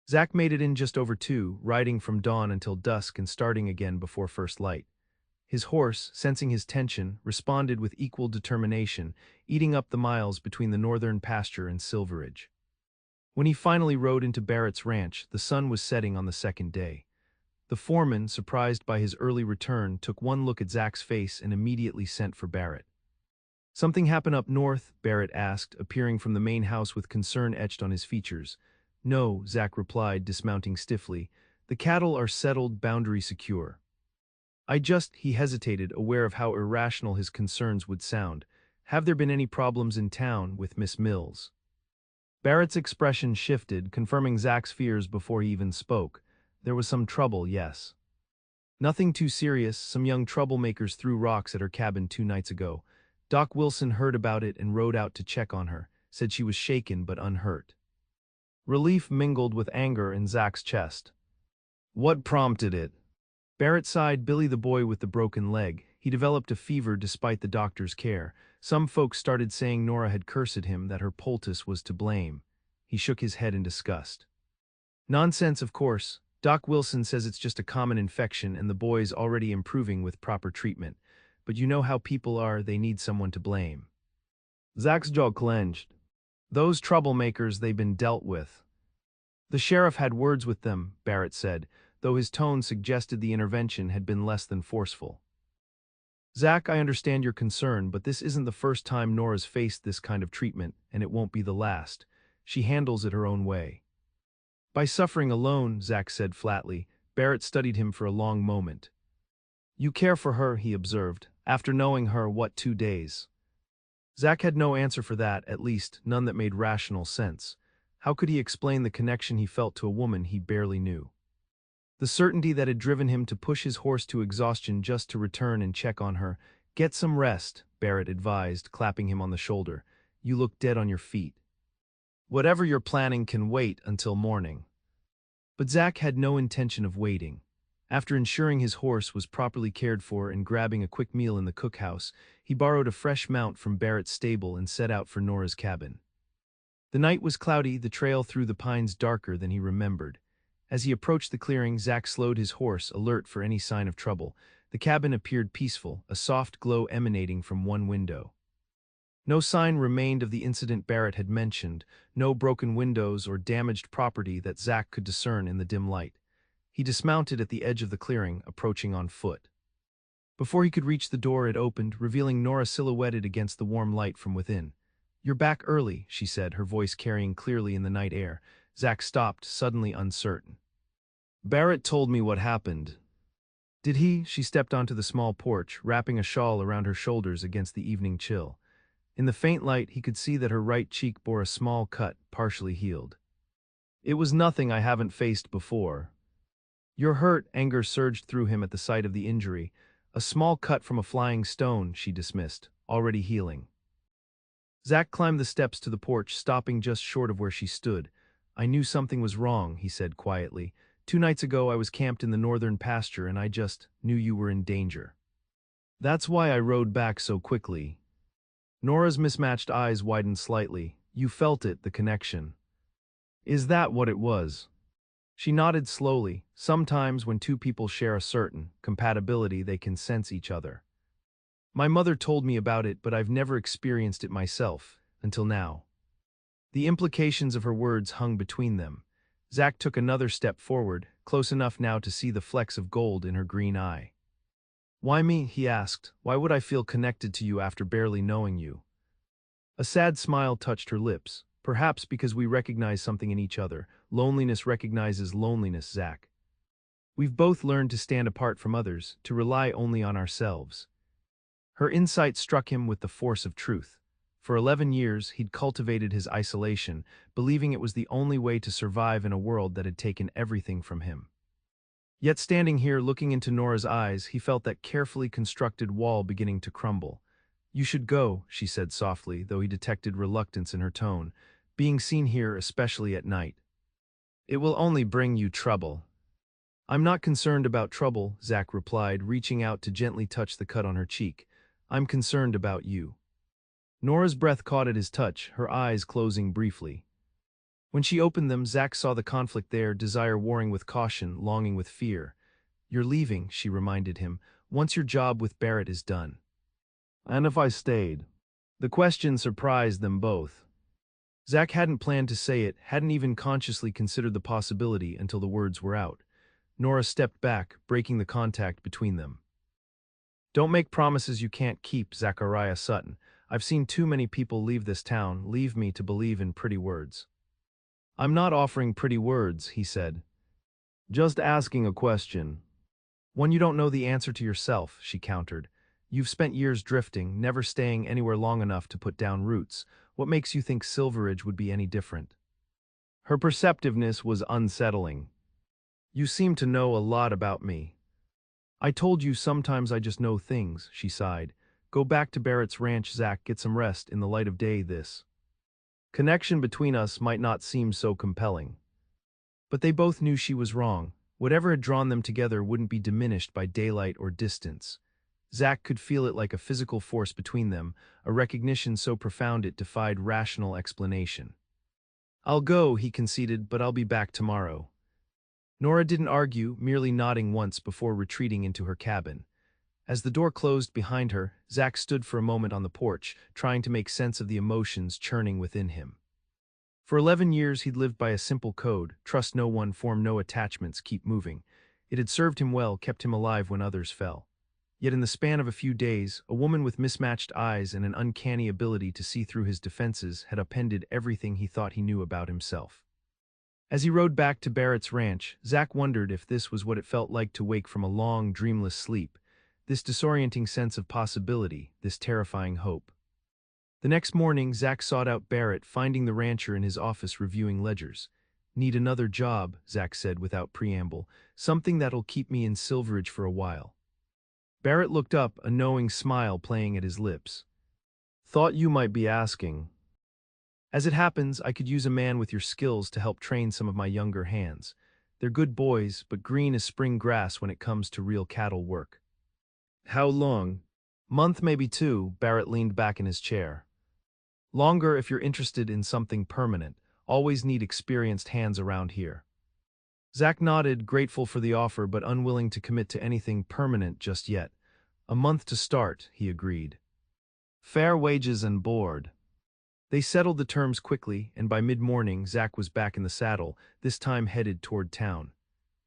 Zach made it in just over 2, riding from dawn until dusk and starting again before first light. His horse, sensing his tension, responded with equal determination, eating up the miles between the northern pasture and Silverridge. When he finally rode into Barrett's ranch, the sun was setting on the second day. The foreman, surprised by his early return, took one look at Zach's face and immediately sent for Barrett. "Something happened up north?" Barrett asked, appearing from the main house with concern etched on his features. "No," Zach replied, dismounting stiffly. "The cattle are settled, boundary secure." He hesitated, aware of how irrational his concerns would sound. "Have there been any problems in town with Miss Mills?" Barrett's expression shifted, confirming Zach's fears before he even spoke. "There was some trouble, yes. Nothing too serious. Some young troublemakers threw rocks at her cabin 2 nights ago. Doc Wilson heard about it and rode out to check on her, said she was shaken but unhurt." Relief mingled with anger in Zach's chest. "What prompted it?" Barrett sighed. "Billy, the boy with the broken leg. He developed a fever despite the doctor's care. Some folks started saying Nora had cursed him, that her poultice was to blame." He shook his head in disgust. "Nonsense, of course. Doc Wilson says it's just a common infection and the boy's already improving with proper treatment. But you know how people are, they need someone to blame." Zach's jaw clenched. "Those troublemakers, they've been dealt with." "The sheriff had words with them," Barrett said, though his tone suggested the intervention had been less than forceful. "Zach, I understand your concern, but this isn't the first time Nora's faced this kind of treatment, and it won't be the last. She handles it her own way." "By suffering alone," Zach said flatly. Barrett studied him for a long moment. "You care for her," he observed, "after knowing her, 2 days?" Zach had no answer for that, at least, none that made rational sense. How could he explain the connection he felt to a woman he barely knew? The certainty that had driven him to push his horse to exhaustion just to return and check on her. "Get some rest," Barrett advised, clapping him on the shoulder. "You look dead on your feet. Whatever you're planning can wait until morning." But Zach had no intention of waiting. After ensuring his horse was properly cared for and grabbing a quick meal in the cookhouse, he borrowed a fresh mount from Barrett's stable and set out for Nora's cabin. The night was cloudy, the trail through the pines darker than he remembered. As he approached the clearing, Zach slowed his horse, alert for any sign of trouble. The cabin appeared peaceful, a soft glow emanating from one window. No sign remained of the incident Barrett had mentioned, no broken windows or damaged property that Zach could discern in the dim light. He dismounted at the edge of the clearing, approaching on foot. Before he could reach the door, it opened, revealing Nora silhouetted against the warm light from within. "You're back early," she said, her voice carrying clearly in the night air. Zach stopped, suddenly uncertain. "Barrett told me what happened." "Did he?" She stepped onto the small porch, wrapping a shawl around her shoulders against the evening chill. In the faint light, he could see that her right cheek bore a small cut, partially healed. "It was nothing I haven't faced before." "You're hurt," anger surged through him at the sight of the injury. "A small cut from a flying stone," she dismissed, "already healing." Zach climbed the steps to the porch, stopping just short of where she stood. "I knew something was wrong," he said quietly. 2 nights ago I was camped in the northern pasture and I just knew you were in danger. That's why I rode back so quickly." Nora's mismatched eyes widened slightly. "You felt it, the connection." "Is that what it was?" She nodded slowly. "Sometimes when two people share a certain compatibility, they can sense each other. My mother told me about it, but I've never experienced it myself, until now." The implications of her words hung between them. Zach took another step forward, close enough now to see the flecks of gold in her green eye. "Why me?" he asked. "Why would I feel connected to you after barely knowing you?" A sad smile touched her lips. "Perhaps because we recognize something in each other. Loneliness recognizes loneliness, Zach. We've both learned to stand apart from others, to rely only on ourselves." Her insight struck him with the force of truth. For 11 years, he'd cultivated his isolation, believing it was the only way to survive in a world that had taken everything from him. Yet standing here, looking into Nora's eyes, he felt that carefully constructed wall beginning to crumble. "You should go," she said softly, though he detected reluctance in her tone. "Being seen here, especially at night. It will only bring you trouble." "I'm not concerned about trouble," Zach replied, reaching out to gently touch the cut on her cheek. "I'm concerned about you." Nora's breath caught at his touch, her eyes closing briefly. When she opened them, Zach saw the conflict there, desire warring with caution, longing with fear. "You're leaving," she reminded him, "once your job with Barrett is done." "And if I stayed?" The question surprised them both. Zach hadn't planned to say it, hadn't even consciously considered the possibility until the words were out. Nora stepped back, breaking the contact between them. "Don't make promises you can't keep, Zachariah Sutton. I've seen too many people leave this town, leave me to believe in pretty words." "I'm not offering pretty words," he said. "Just asking a question." "One you don't know the answer to yourself," she countered. "You've spent years drifting, never staying anywhere long enough to put down roots. What makes you think Silverridge would be any different?" Her perceptiveness was unsettling. "You seem to know a lot about me." "I told you sometimes I just know things," she sighed. "Go back to Barrett's ranch, Zach, get some rest in the light of day. This connection between us might not seem so compelling." But they both knew she was wrong. Whatever had drawn them together wouldn't be diminished by daylight or distance. Zach could feel it like a physical force between them, a recognition so profound it defied rational explanation. "I'll go," he conceded, "but I'll be back tomorrow." Nora didn't argue, merely nodding once before retreating into her cabin. As the door closed behind her, Zach stood for a moment on the porch, trying to make sense of the emotions churning within him. For 11 years he'd lived by a simple code: trust no one, form no attachments, keep moving. It had served him well, kept him alive when others fell. Yet in the span of a few days, a woman with mismatched eyes and an uncanny ability to see through his defenses had upended everything he thought he knew about himself. As he rode back to Barrett's ranch, Zach wondered if this was what it felt like to wake from a long, dreamless sleep, this disorienting sense of possibility, this terrifying hope. The next morning, Zach sought out Barrett, finding the rancher in his office reviewing ledgers. "Need another job," Zach said without preamble, "something that'll keep me in Silverridge for a while." Barrett looked up, a knowing smile playing at his lips. "Thought you might be asking." "As it happens, I could use a man with your skills to help train some of my younger hands. They're good boys, but green as spring grass when it comes to real cattle work." "How long?" "Month, maybe 2, Barrett leaned back in his chair. "Longer if you're interested in something permanent. Always need experienced hands around here." Zach nodded, grateful for the offer but unwilling to commit to anything permanent just yet. "A month to start," he agreed. "Fair wages and board." They settled the terms quickly, and by mid-morning Zach was back in the saddle, this time headed toward town.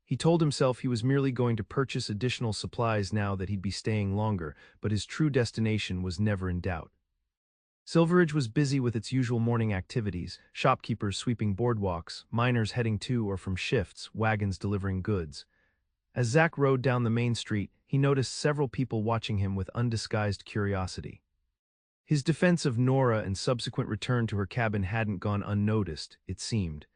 He told himself he was merely going to purchase additional supplies now that he'd be staying longer, but his true destination was never in doubt. Silverridge was busy with its usual morning activities: shopkeepers sweeping boardwalks, miners heading to or from shifts, wagons delivering goods. As Zach rode down the main street, he noticed several people watching him with undisguised curiosity. His defense of Nora and subsequent return to her cabin hadn't gone unnoticed, it seemed.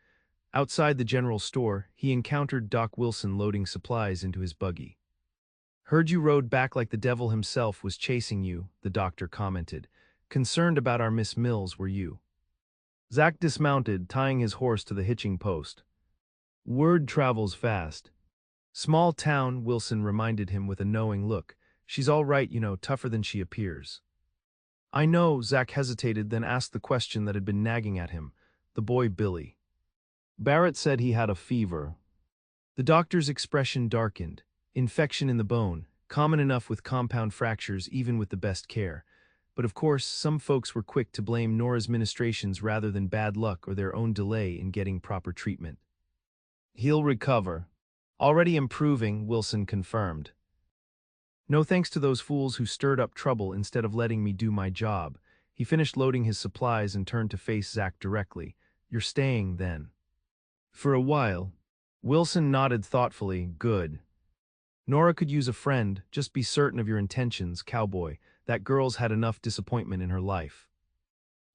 Outside the general store, he encountered Doc Wilson loading supplies into his buggy. "Heard you rode back like the devil himself was chasing you," the doctor commented. "Concerned about our Miss Mills, were you?" Zach dismounted, tying his horse to the hitching post. "Word travels fast." "Small town," Wilson reminded him with a knowing look. "She's all right, you know, tougher than she appears." "I know," Zach hesitated, then asked the question that had been nagging at him. "The boy Billy." "Barrett said he had a fever." The doctor's expression darkened. "Infection in the bone, common enough with compound fractures even with the best care. But of course, some folks were quick to blame Nora's ministrations rather than bad luck or their own delay in getting proper treatment." "He'll recover." "Already improving," Wilson confirmed. "No thanks to those fools who stirred up trouble instead of letting me do my job." He finished loading his supplies and turned to face Zach directly. "You're staying, then?" "For a while." Wilson nodded thoughtfully. "Good. Nora could use a friend, just be certain of your intentions, Cowboy. That girl's had enough disappointment in her life."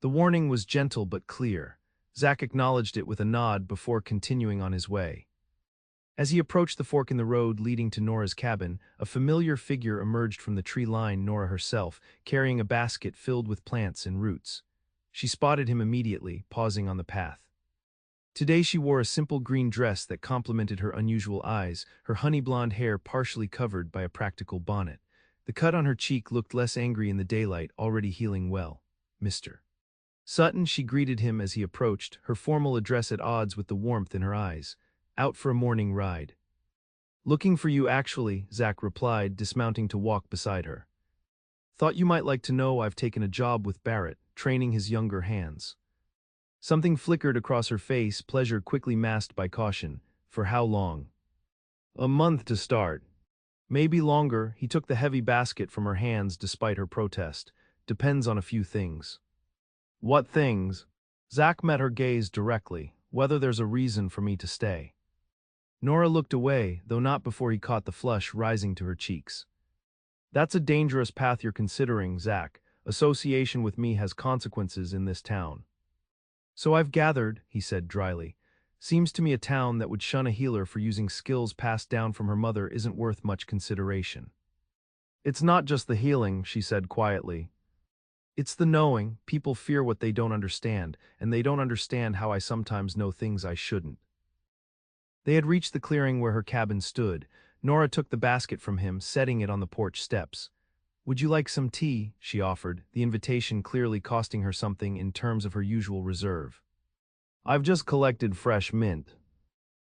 The warning was gentle but clear. Zach acknowledged it with a nod before continuing on his way. As he approached the fork in the road leading to Nora's cabin, a familiar figure emerged from the tree line, Nora herself, carrying a basket filled with plants and roots. She spotted him immediately, pausing on the path. Today she wore a simple green dress that complemented her unusual eyes, her honey blonde hair partially covered by a practical bonnet. The cut on her cheek looked less angry in the daylight, already healing well. "Mr. Sutton, she greeted him as he approached, her formal address at odds with the warmth in her eyes. Out for a morning ride. Looking for you actually, Zach replied, dismounting to walk beside her. Thought you might like to know I've taken a job with Barrett, training his younger hands. Something flickered across her face, pleasure quickly masked by caution. For how long? A month to start. Maybe longer. He took the heavy basket from her hands despite her protest. Depends on a few things. What things? Zach met her gaze directly. Whether there's a reason for me to stay. Nora looked away, though not before he caught the flush rising to her cheeks. That's a dangerous path you're considering, Zach. Association with me has consequences in this town. So I've gathered, he said dryly. Seems to me a town that would shun a healer for using skills passed down from her mother isn't worth much consideration. It's not just the healing, she said quietly. It's the knowing. People fear what they don't understand, and they don't understand how I sometimes know things I shouldn't. They had reached the clearing where her cabin stood. Nora took the basket from him, setting it on the porch steps. Would you like some tea? She offered, the invitation clearly costing her something in terms of her usual reserve. I've just collected fresh mint.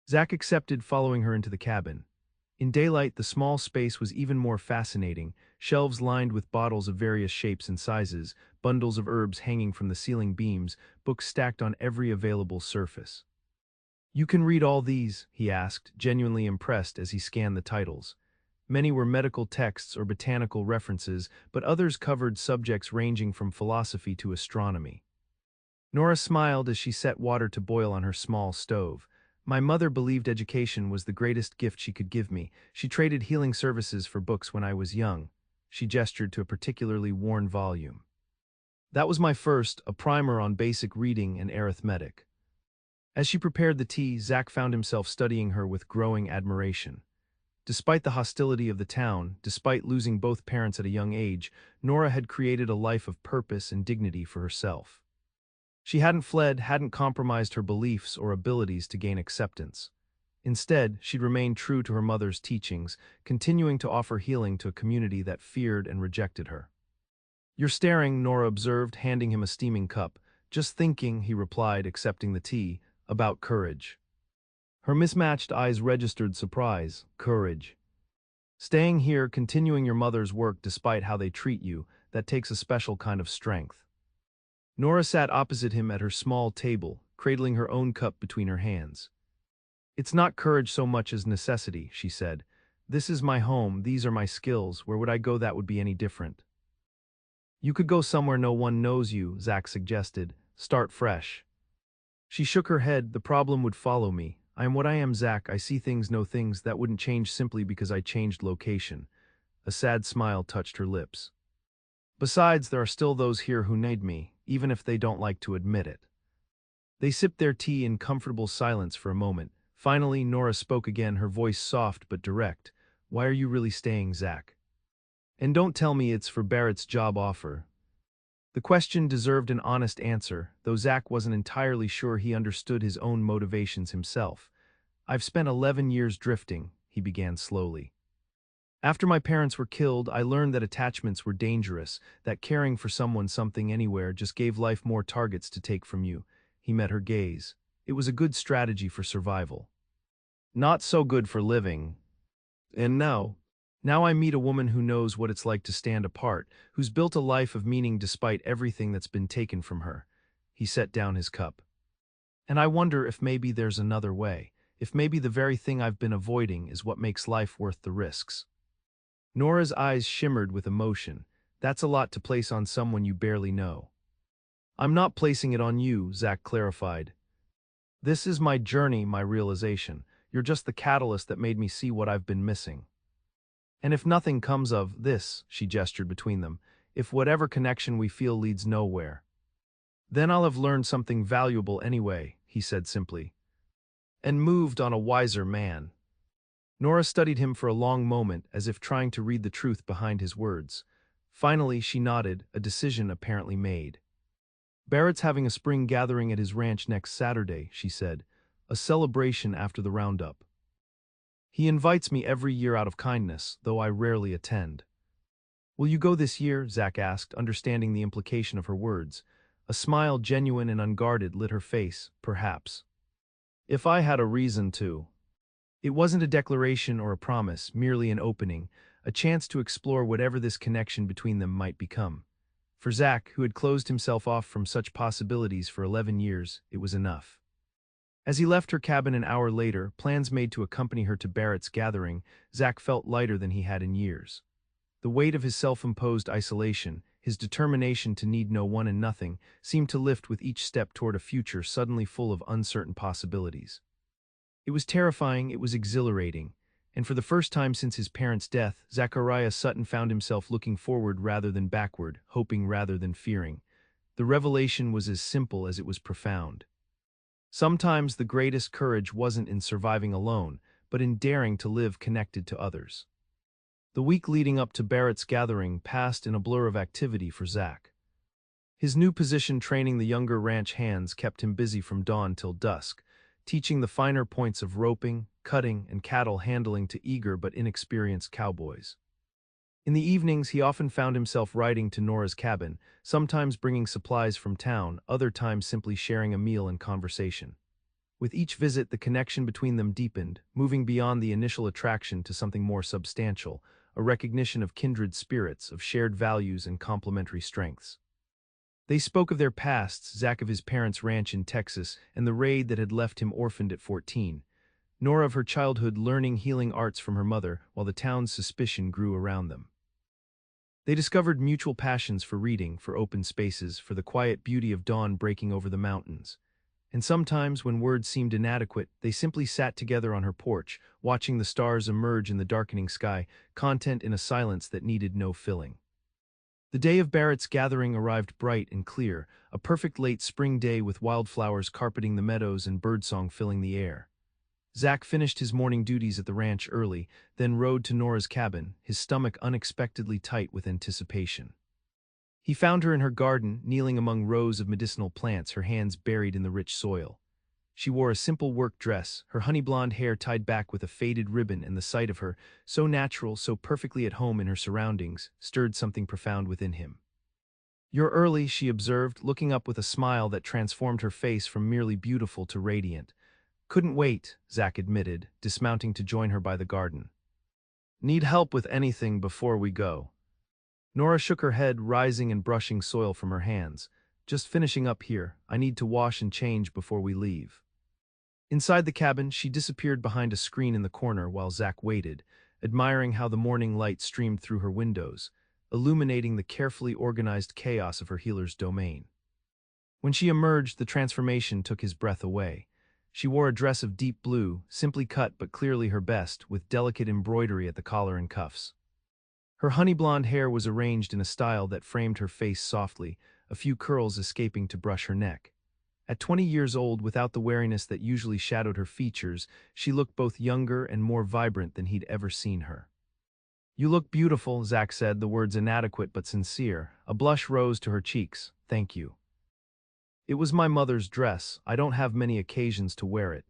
Zach accepted, following her into the cabin. In daylight, the small space was even more fascinating, shelves lined with bottles of various shapes and sizes, bundles of herbs hanging from the ceiling beams, books stacked on every available surface. You can read all these? He asked, genuinely impressed as he scanned the titles. Many were medical texts or botanical references, but others covered subjects ranging from philosophy to astronomy. Nora smiled as she set water to boil on her small stove. My mother believed education was the greatest gift she could give me. She traded healing services for books when I was young. She gestured to a particularly worn volume. That was my first, a primer on basic reading and arithmetic. As she prepared the tea, Zach found himself studying her with growing admiration. Despite the hostility of the town, despite losing both parents at a young age, Nora had created a life of purpose and dignity for herself. She hadn't fled, hadn't compromised her beliefs or abilities to gain acceptance. Instead, she'd remained true to her mother's teachings, continuing to offer healing to a community that feared and rejected her. You're staring, Nora observed, handing him a steaming cup. Just thinking, he replied, accepting the tea, about courage. Her mismatched eyes registered surprise. Courage. Staying here, continuing your mother's work despite how they treat you, that takes a special kind of strength. Nora sat opposite him at her small table, cradling her own cup between her hands. It's not courage so much as necessity, she said. This is my home, these are my skills, where would I go that would be any different? You could go somewhere no one knows you, Zach suggested. Start fresh. She shook her head. The problem would follow me. I am what I am, Zach. I see things, know things that wouldn't change simply because I changed location. A sad smile touched her lips. Besides, there are still those here who need me, even if they don't like to admit it. They sipped their tea in comfortable silence for a moment. Finally, Nora spoke again, her voice soft but direct. Why are you really staying, Zach? And don't tell me it's for Barrett's job offer. The question deserved an honest answer, though Zach wasn't entirely sure he understood his own motivations himself. I've spent 11 years drifting, he began slowly. After my parents were killed, I learned that attachments were dangerous, that caring for someone something anywhere just gave life more targets to take from you. He met her gaze. It was a good strategy for survival. Not so good for living. And now I meet a woman who knows what it's like to stand apart, who's built a life of meaning despite everything that's been taken from her. He set down his cup. And I wonder if maybe there's another way, if maybe the very thing I've been avoiding is what makes life worth the risks. Nora's eyes shimmered with emotion. That's a lot to place on someone you barely know. I'm not placing it on you, Zach clarified. This is my journey, my realization. You're just the catalyst that made me see what I've been missing. And if nothing comes of this, she gestured between them, if whatever connection we feel leads nowhere, then I'll have learned something valuable anyway, he said simply. And moved on a wiser man. Nora studied him for a long moment, as if trying to read the truth behind his words. Finally, she nodded, a decision apparently made. Barrett's having a spring gathering at his ranch next Saturday, she said, a celebration after the roundup. He invites me every year out of kindness, though I rarely attend. Will you go this year? Zach asked, understanding the implication of her words. A smile genuine and unguarded lit her face, perhaps. If I had a reason to. It wasn't a declaration or a promise, merely an opening, a chance to explore whatever this connection between them might become. For Zach, who had closed himself off from such possibilities for 11 years, it was enough. As he left her cabin an hour later, plans made to accompany her to Barrett's gathering, Zach felt lighter than he had in years. The weight of his self-imposed isolation, his determination to need no one and nothing, seemed to lift with each step toward a future suddenly full of uncertain possibilities. It was terrifying, it was exhilarating, and for the first time since his parents' death, Zachariah Sutton found himself looking forward rather than backward, hoping rather than fearing. The revelation was as simple as it was profound. Sometimes the greatest courage wasn't in surviving alone, but in daring to live connected to others. The week leading up to Barrett's gathering passed in a blur of activity for Zach. His new position training the younger ranch hands kept him busy from dawn till dusk, teaching the finer points of roping, cutting, and cattle handling to eager but inexperienced cowboys. In the evenings, he often found himself riding to Nora's cabin, sometimes bringing supplies from town, other times simply sharing a meal and conversation. With each visit, the connection between them deepened, moving beyond the initial attraction to something more substantial, a recognition of kindred spirits, of shared values and complementary strengths. They spoke of their pasts, Zach of his parents' ranch in Texas and the raid that had left him orphaned at 14, Nora of her childhood learning healing arts from her mother while the town's suspicion grew around them. They discovered mutual passions for reading, for open spaces, for the quiet beauty of dawn breaking over the mountains. And sometimes, when words seemed inadequate, they simply sat together on her porch, watching the stars emerge in the darkening sky, content in a silence that needed no filling. The day of Barrett's gathering arrived bright and clear, a perfect late spring day with wildflowers carpeting the meadows and birdsong filling the air. Zach finished his morning duties at the ranch early, then rode to Nora's cabin, his stomach unexpectedly tight with anticipation. He found her in her garden, kneeling among rows of medicinal plants, her hands buried in the rich soil. She wore a simple work dress, her honey-blonde hair tied back with a faded ribbon, and the sight of her, so natural, so perfectly at home in her surroundings, stirred something profound within him. "You're early," she observed, looking up with a smile that transformed her face from merely beautiful to radiant. "Couldn't wait," Zach admitted, dismounting to join her by the garden. "Need help with anything before we go?" Nora shook her head, rising and brushing soil from her hands. "Just finishing up here. I need to wash and change before we leave." Inside the cabin, she disappeared behind a screen in the corner while Zach waited, admiring how the morning light streamed through her windows, illuminating the carefully organized chaos of her healer's domain. When she emerged, the transformation took his breath away. She wore a dress of deep blue, simply cut but clearly her best, with delicate embroidery at the collar and cuffs. Her honey-blonde hair was arranged in a style that framed her face softly, a few curls escaping to brush her neck. At 20 years old, without the wariness that usually shadowed her features, she looked both younger and more vibrant than he'd ever seen her. "You look beautiful," Zach said, the words inadequate but sincere. A blush rose to her cheeks. "Thank you. It was my mother's dress. I don't have many occasions to wear it."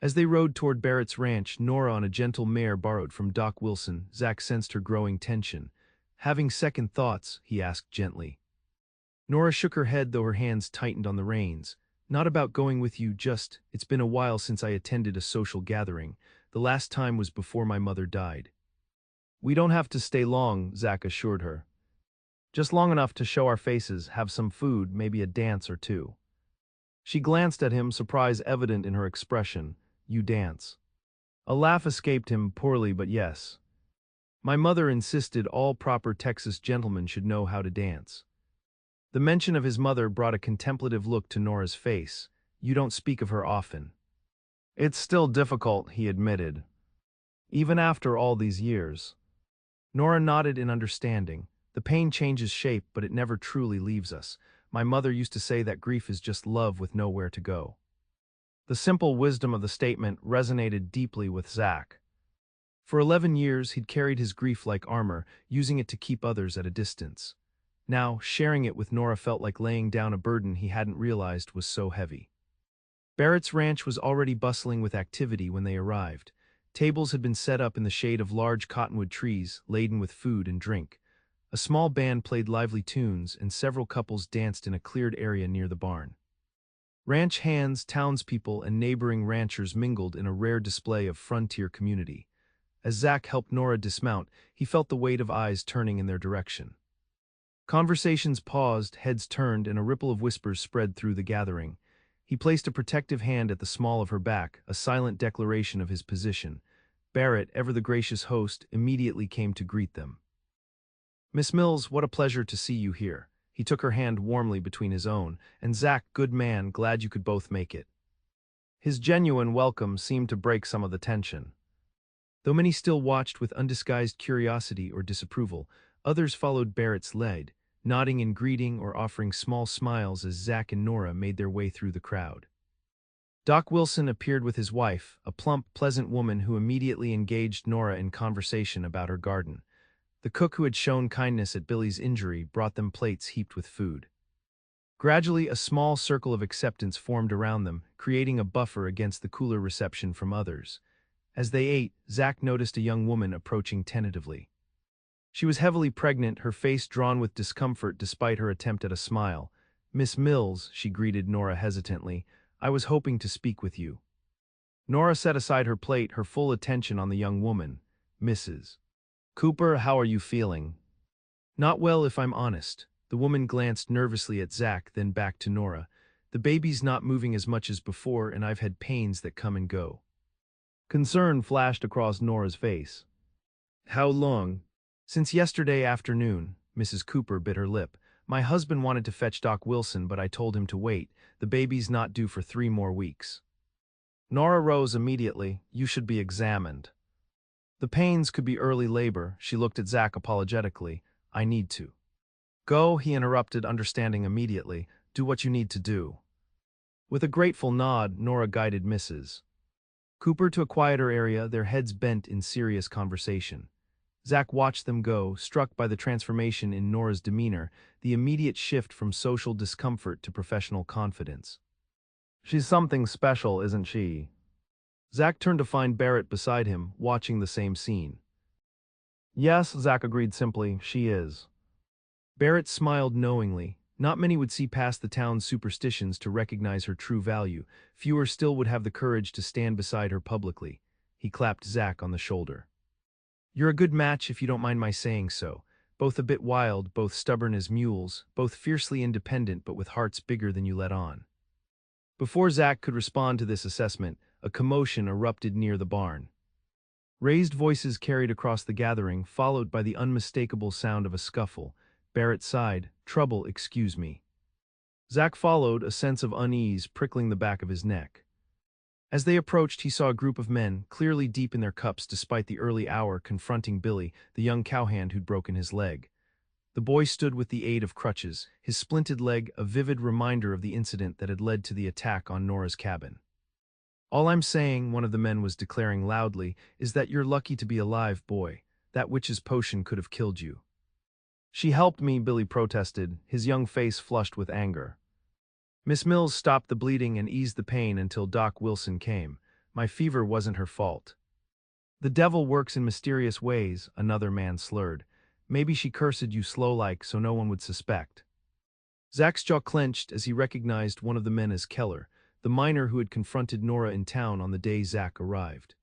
As they rode toward Barrett's ranch, Nora on a gentle mare borrowed from Doc Wilson, Zach sensed her growing tension. "Having second thoughts?" he asked gently. Nora shook her head, though her hands tightened on the reins. "Not about going with you, just, it's been a while since I attended a social gathering. The last time was before my mother died." "We don't have to stay long," Zach assured her. "Just long enough to show our faces, have some food, maybe a dance or two." She glanced at him, surprise evident in her expression. "You dance?" A laugh escaped him, poorly but yes. "My mother insisted all proper Texas gentlemen should know how to dance." The mention of his mother brought a contemplative look to Nora's face. "You don't speak of her often." "It's still difficult," he admitted. "Even after all these years." Nora nodded in understanding. "The pain changes shape, but it never truly leaves us. My mother used to say that grief is just love with nowhere to go." The simple wisdom of the statement resonated deeply with Zach. For 11 years, he'd carried his grief like armor, using it to keep others at a distance. Now, sharing it with Nora felt like laying down a burden he hadn't realized was so heavy. Barrett's ranch was already bustling with activity when they arrived. Tables had been set up in the shade of large cottonwood trees, laden with food and drink. A small band played lively tunes, and several couples danced in a cleared area near the barn. Ranch hands, townspeople, and neighboring ranchers mingled in a rare display of frontier community. As Zach helped Nora dismount, he felt the weight of eyes turning in their direction. Conversations paused, heads turned, and a ripple of whispers spread through the gathering. He placed a protective hand at the small of her back, a silent declaration of his position. Barrett, ever the gracious host, immediately came to greet them. "Miss Mills, what a pleasure to see you here." He took her hand warmly between his own, and Zach, good man, glad you could both make it. His genuine welcome seemed to break some of the tension. Though many still watched with undisguised curiosity or disapproval, others followed Barrett's lead, nodding in greeting or offering small smiles as Zach and Nora made their way through the crowd. Doc Wilson appeared with his wife, a plump, pleasant woman who immediately engaged Nora in conversation about her garden. The cook who had shown kindness at Billy's injury brought them plates heaped with food. Gradually, a small circle of acceptance formed around them, creating a buffer against the cooler reception from others. As they ate, Zach noticed a young woman approaching tentatively. She was heavily pregnant, her face drawn with discomfort despite her attempt at a smile. "Miss Mills," she greeted Nora hesitantly, "I was hoping to speak with you." Nora set aside her plate, her full attention on the young woman. "Mrs. Cooper, how are you feeling?" "Not well, if I'm honest." The woman glanced nervously at Zach, then back to Nora. "The baby's not moving as much as before, and I've had pains that come and go." Concern flashed across Nora's face. "How long?" "Since yesterday afternoon." Mrs. Cooper bit her lip. "My husband wanted to fetch Doc Wilson, but I told him to wait. The baby's not due for 3 more weeks. Nora rose immediately. "You should be examined." "The pains could be early labor." She looked at Zach apologetically. "I need to." "Go," he interrupted, understanding immediately. "Do what you need to do." With a grateful nod, Nora guided Mrs. Cooper to a quieter area, their heads bent in serious conversation. Zach watched them go, struck by the transformation in Nora's demeanor, the immediate shift from social discomfort to professional confidence. "She's something special, isn't she?" Zach turned to find Barrett beside him, watching the same scene. "Yes," Zach agreed simply, "she is." Barrett smiled knowingly. Not many would see past the town's superstitions to recognize her true value. Fewer still would have the courage to stand beside her publicly. He clapped Zach on the shoulder. "You're a good match, if you don't mind my saying so. Both a bit wild, both stubborn as mules, both fiercely independent but with hearts bigger than you let on." Before Zach could respond to this assessment, a commotion erupted near the barn. Raised voices carried across the gathering, followed by the unmistakable sound of a scuffle. Barrett sighed. "Trouble, excuse me." Zach followed, a sense of unease prickling the back of his neck. As they approached, he saw a group of men, clearly deep in their cups despite the early hour, confronting Billy, the young cowhand who'd broken his leg. The boy stood with the aid of crutches, his splinted leg a vivid reminder of the incident that had led to the attack on Nora's cabin. "All I'm saying," one of the men was declaring loudly, "is that you're lucky to be alive, boy. That witch's potion could have killed you." "She helped me," Billy protested, his young face flushed with anger. "Miss Mills stopped the bleeding and eased the pain until Doc Wilson came. My fever wasn't her fault." "The devil works in mysterious ways," another man slurred. "Maybe she cursed you slow-like so no one would suspect." Zach's jaw clenched as he recognized one of the men as Keller, the miner who had confronted Nora in town on the day Zach arrived.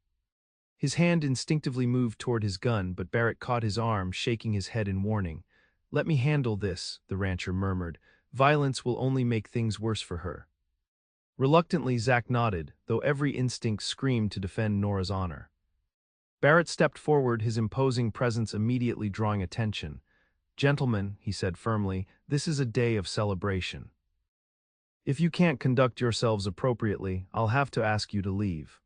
His hand instinctively moved toward his gun, but Barrett caught his arm, shaking his head in warning. "Let me handle this," the rancher murmured. "Violence will only make things worse for her." Reluctantly, Zach nodded, though every instinct screamed to defend Nora's honor. Barrett stepped forward, his imposing presence immediately drawing attention. "Gentlemen," he said firmly, "this is a day of celebration. If you can't conduct yourselves appropriately, I'll have to ask you to leave."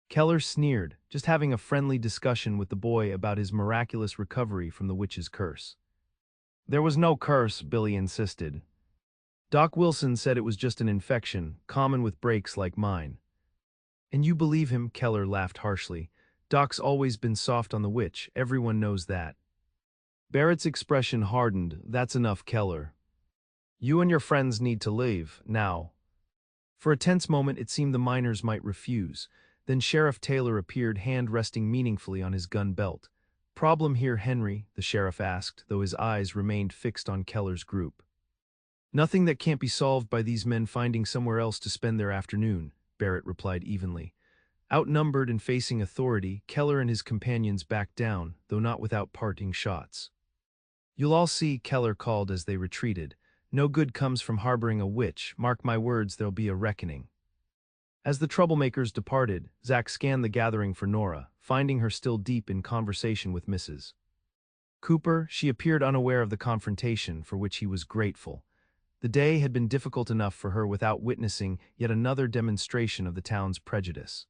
Keller sneered, just having a friendly discussion with the boy about his miraculous recovery from the witch's curse. "There was no curse," Billy insisted. "Doc Wilson said it was just an infection, common with breaks like mine." "And you believe him?" Keller laughed harshly. "Doc's always been soft on the witch, everyone knows that." Barrett's expression hardened. "That's enough, Keller. You and your friends need to leave, now." For a tense moment it seemed the miners might refuse. Then Sheriff Taylor appeared, hand resting meaningfully on his gun belt. Problem here, Henry? The sheriff asked, though his eyes remained fixed on Keller's group. Nothing that can't be solved by these men finding somewhere else to spend their afternoon, Barrett replied evenly. Outnumbered and facing authority, Keller and his companions backed down, though not without parting shots. You'll all see, Keller called as they retreated. No good comes from harboring a witch. Mark my words, there'll be a reckoning. As the troublemakers departed, Zach scanned the gathering for Nora, finding her still deep in conversation with Mrs. Cooper. She appeared unaware of the confrontation, for which he was grateful. The day had been difficult enough for her without witnessing yet another demonstration of the town's prejudice.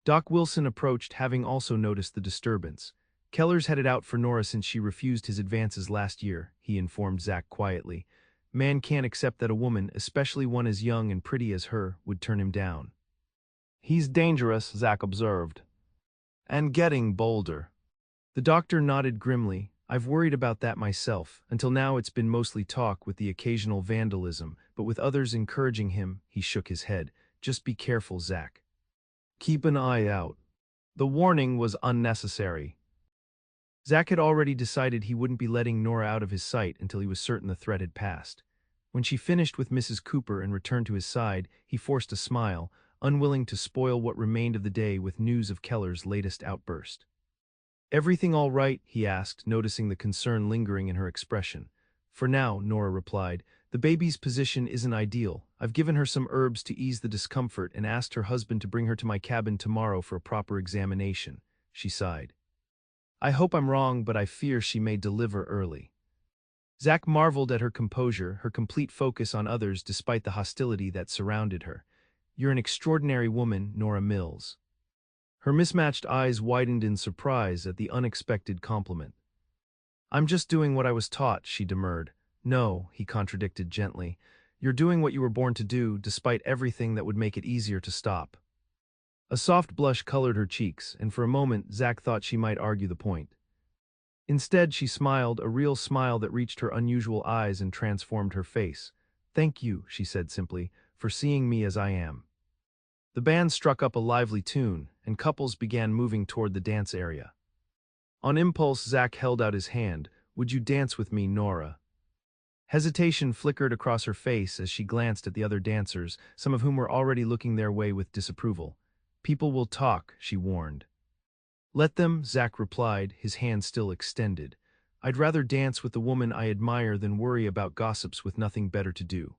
Doc Wilson approached, having also noticed the disturbance. Keller's headed out for Nora since she refused his advances last year, he informed Zach quietly. Man can't accept that a woman, especially one as young and pretty as her, would turn him down. He's dangerous, Zach observed. And getting bolder. The doctor nodded grimly. I've worried about that myself. Until now it's been mostly talk with the occasional vandalism, but with others encouraging him, he shook his head. Just be careful, Zach. Keep an eye out. The warning was unnecessary. Zach had already decided he wouldn't be letting Nora out of his sight until he was certain the threat had passed. When she finished with Mrs. Cooper and returned to his side, he forced a smile, unwilling to spoil what remained of the day with news of Keller's latest outburst. Everything all right? He asked, noticing the concern lingering in her expression. For now, Nora replied. The baby's position isn't ideal. I've given her some herbs to ease the discomfort and asked her husband to bring her to my cabin tomorrow for a proper examination. She sighed. I hope I'm wrong, but I fear she may deliver early. Zach marveled at her composure, her complete focus on others despite the hostility that surrounded her. You're an extraordinary woman, Nora Mills. Her mismatched eyes widened in surprise at the unexpected compliment. I'm just doing what I was taught, she demurred. No, he contradicted gently. You're doing what you were born to do, despite everything that would make it easier to stop. A soft blush colored her cheeks, and for a moment Zach thought she might argue the point. Instead, she smiled, a real smile that reached her unusual eyes and transformed her face. Thank you, she said simply, for seeing me as I am. The band struck up a lively tune, and couples began moving toward the dance area. On impulse, Zach held out his hand. Would you dance with me, Nora? Hesitation flickered across her face as she glanced at the other dancers, some of whom were already looking their way with disapproval. People will talk, she warned. Let them, Zach replied, his hand still extended. I'd rather dance with the woman I admire than worry about gossips with nothing better to do.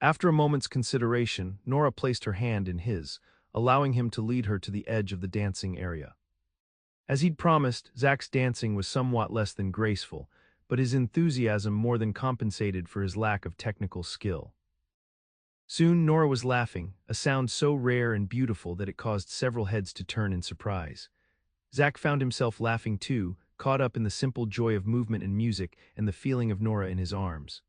After a moment's consideration, Nora placed her hand in his, allowing him to lead her to the edge of the dancing area. As he'd promised, Zach's dancing was somewhat less than graceful, but his enthusiasm more than compensated for his lack of technical skill. Soon Nora was laughing, a sound so rare and beautiful that it caused several heads to turn in surprise. Zach found himself laughing too, caught up in the simple joy of movement and music and the feeling of Nora in his arms.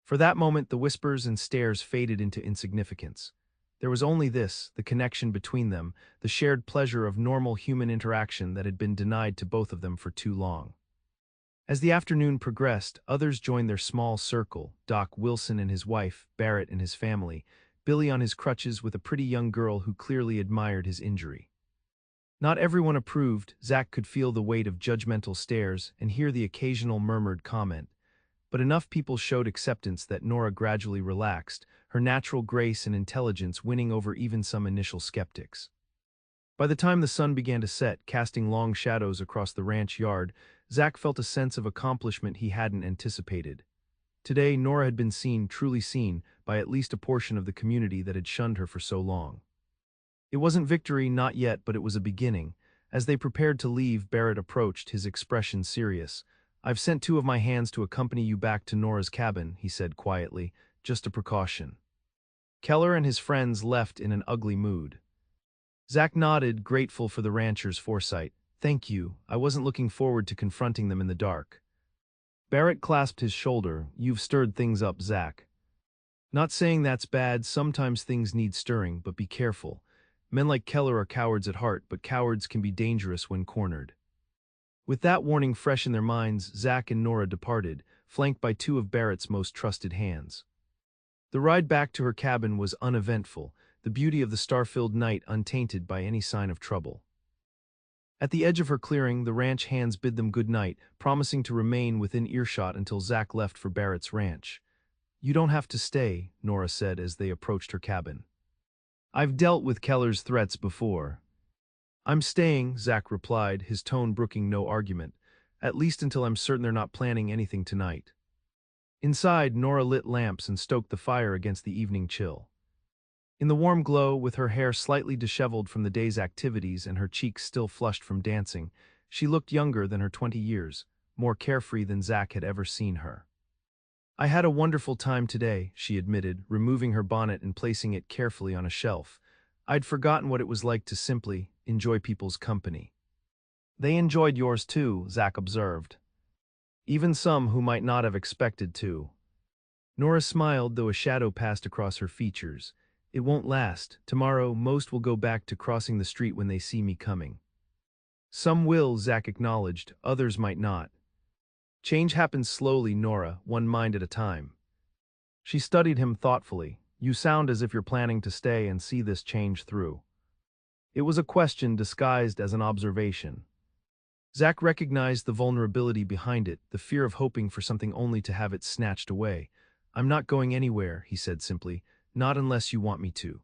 For that moment, the whispers and stares faded into insignificance. There was only this, the connection between them, the shared pleasure of normal human interaction that had been denied to both of them for too long. As the afternoon progressed, others joined their small circle, Doc Wilson and his wife, Barrett and his family, Billy on his crutches with a pretty young girl who clearly admired his injury. Not everyone approved. Zach could feel the weight of judgmental stares and hear the occasional murmured comment, but enough people showed acceptance that Nora gradually relaxed, her natural grace and intelligence winning over even some initial skeptics. By the time the sun began to set, casting long shadows across the ranch yard, Zach felt a sense of accomplishment he hadn't anticipated. Today, Nora had been seen, truly seen, by at least a portion of the community that had shunned her for so long. It wasn't victory, not yet, but it was a beginning. As they prepared to leave, Barrett approached, his expression serious. I've sent 2 of my hands to accompany you back to Nora's cabin, he said quietly, just a precaution. Keller and his friends left in an ugly mood. Zach nodded, grateful for the rancher's foresight. Thank you, I wasn't looking forward to confronting them in the dark. Barrett clasped his shoulder. You've stirred things up, Zach. Not saying that's bad, sometimes things need stirring, but be careful. Men like Keller are cowards at heart, but cowards can be dangerous when cornered. With that warning fresh in their minds, Zach and Nora departed, flanked by 2 of Barrett's most trusted hands. The ride back to her cabin was uneventful, the beauty of the star-filled night untainted by any sign of trouble. At the edge of her clearing, the ranch hands bid them good night, promising to remain within earshot until Zach left for Barrett's ranch. "You don't have to stay," Nora said as they approached her cabin. "I've dealt with Keller's threats before." "I'm staying," Zach replied, his tone brooking no argument, "at least until I'm certain they're not planning anything tonight." Inside, Nora lit lamps and stoked the fire against the evening chill. In the warm glow, with her hair slightly disheveled from the day's activities and her cheeks still flushed from dancing, she looked younger than her 20 years, more carefree than Zach had ever seen her. "I had a wonderful time today," she admitted, removing her bonnet and placing it carefully on a shelf. "I'd forgotten what it was like to simply enjoy people's company." "They enjoyed yours too," Zach observed. "Even some who might not have expected to." Nora smiled, though a shadow passed across her features. "It won't last. Tomorrow, most will go back to crossing the street when they see me coming." "Some will," Zach acknowledged, "others might not." "Change happens slowly, Nora, one mind at a time." She studied him thoughtfully. "You sound as if you're planning to stay and see this change through." It was a question disguised as an observation. Zach recognized the vulnerability behind it, the fear of hoping for something only to have it snatched away. "I'm not going anywhere," he said simply, "not unless you want me to."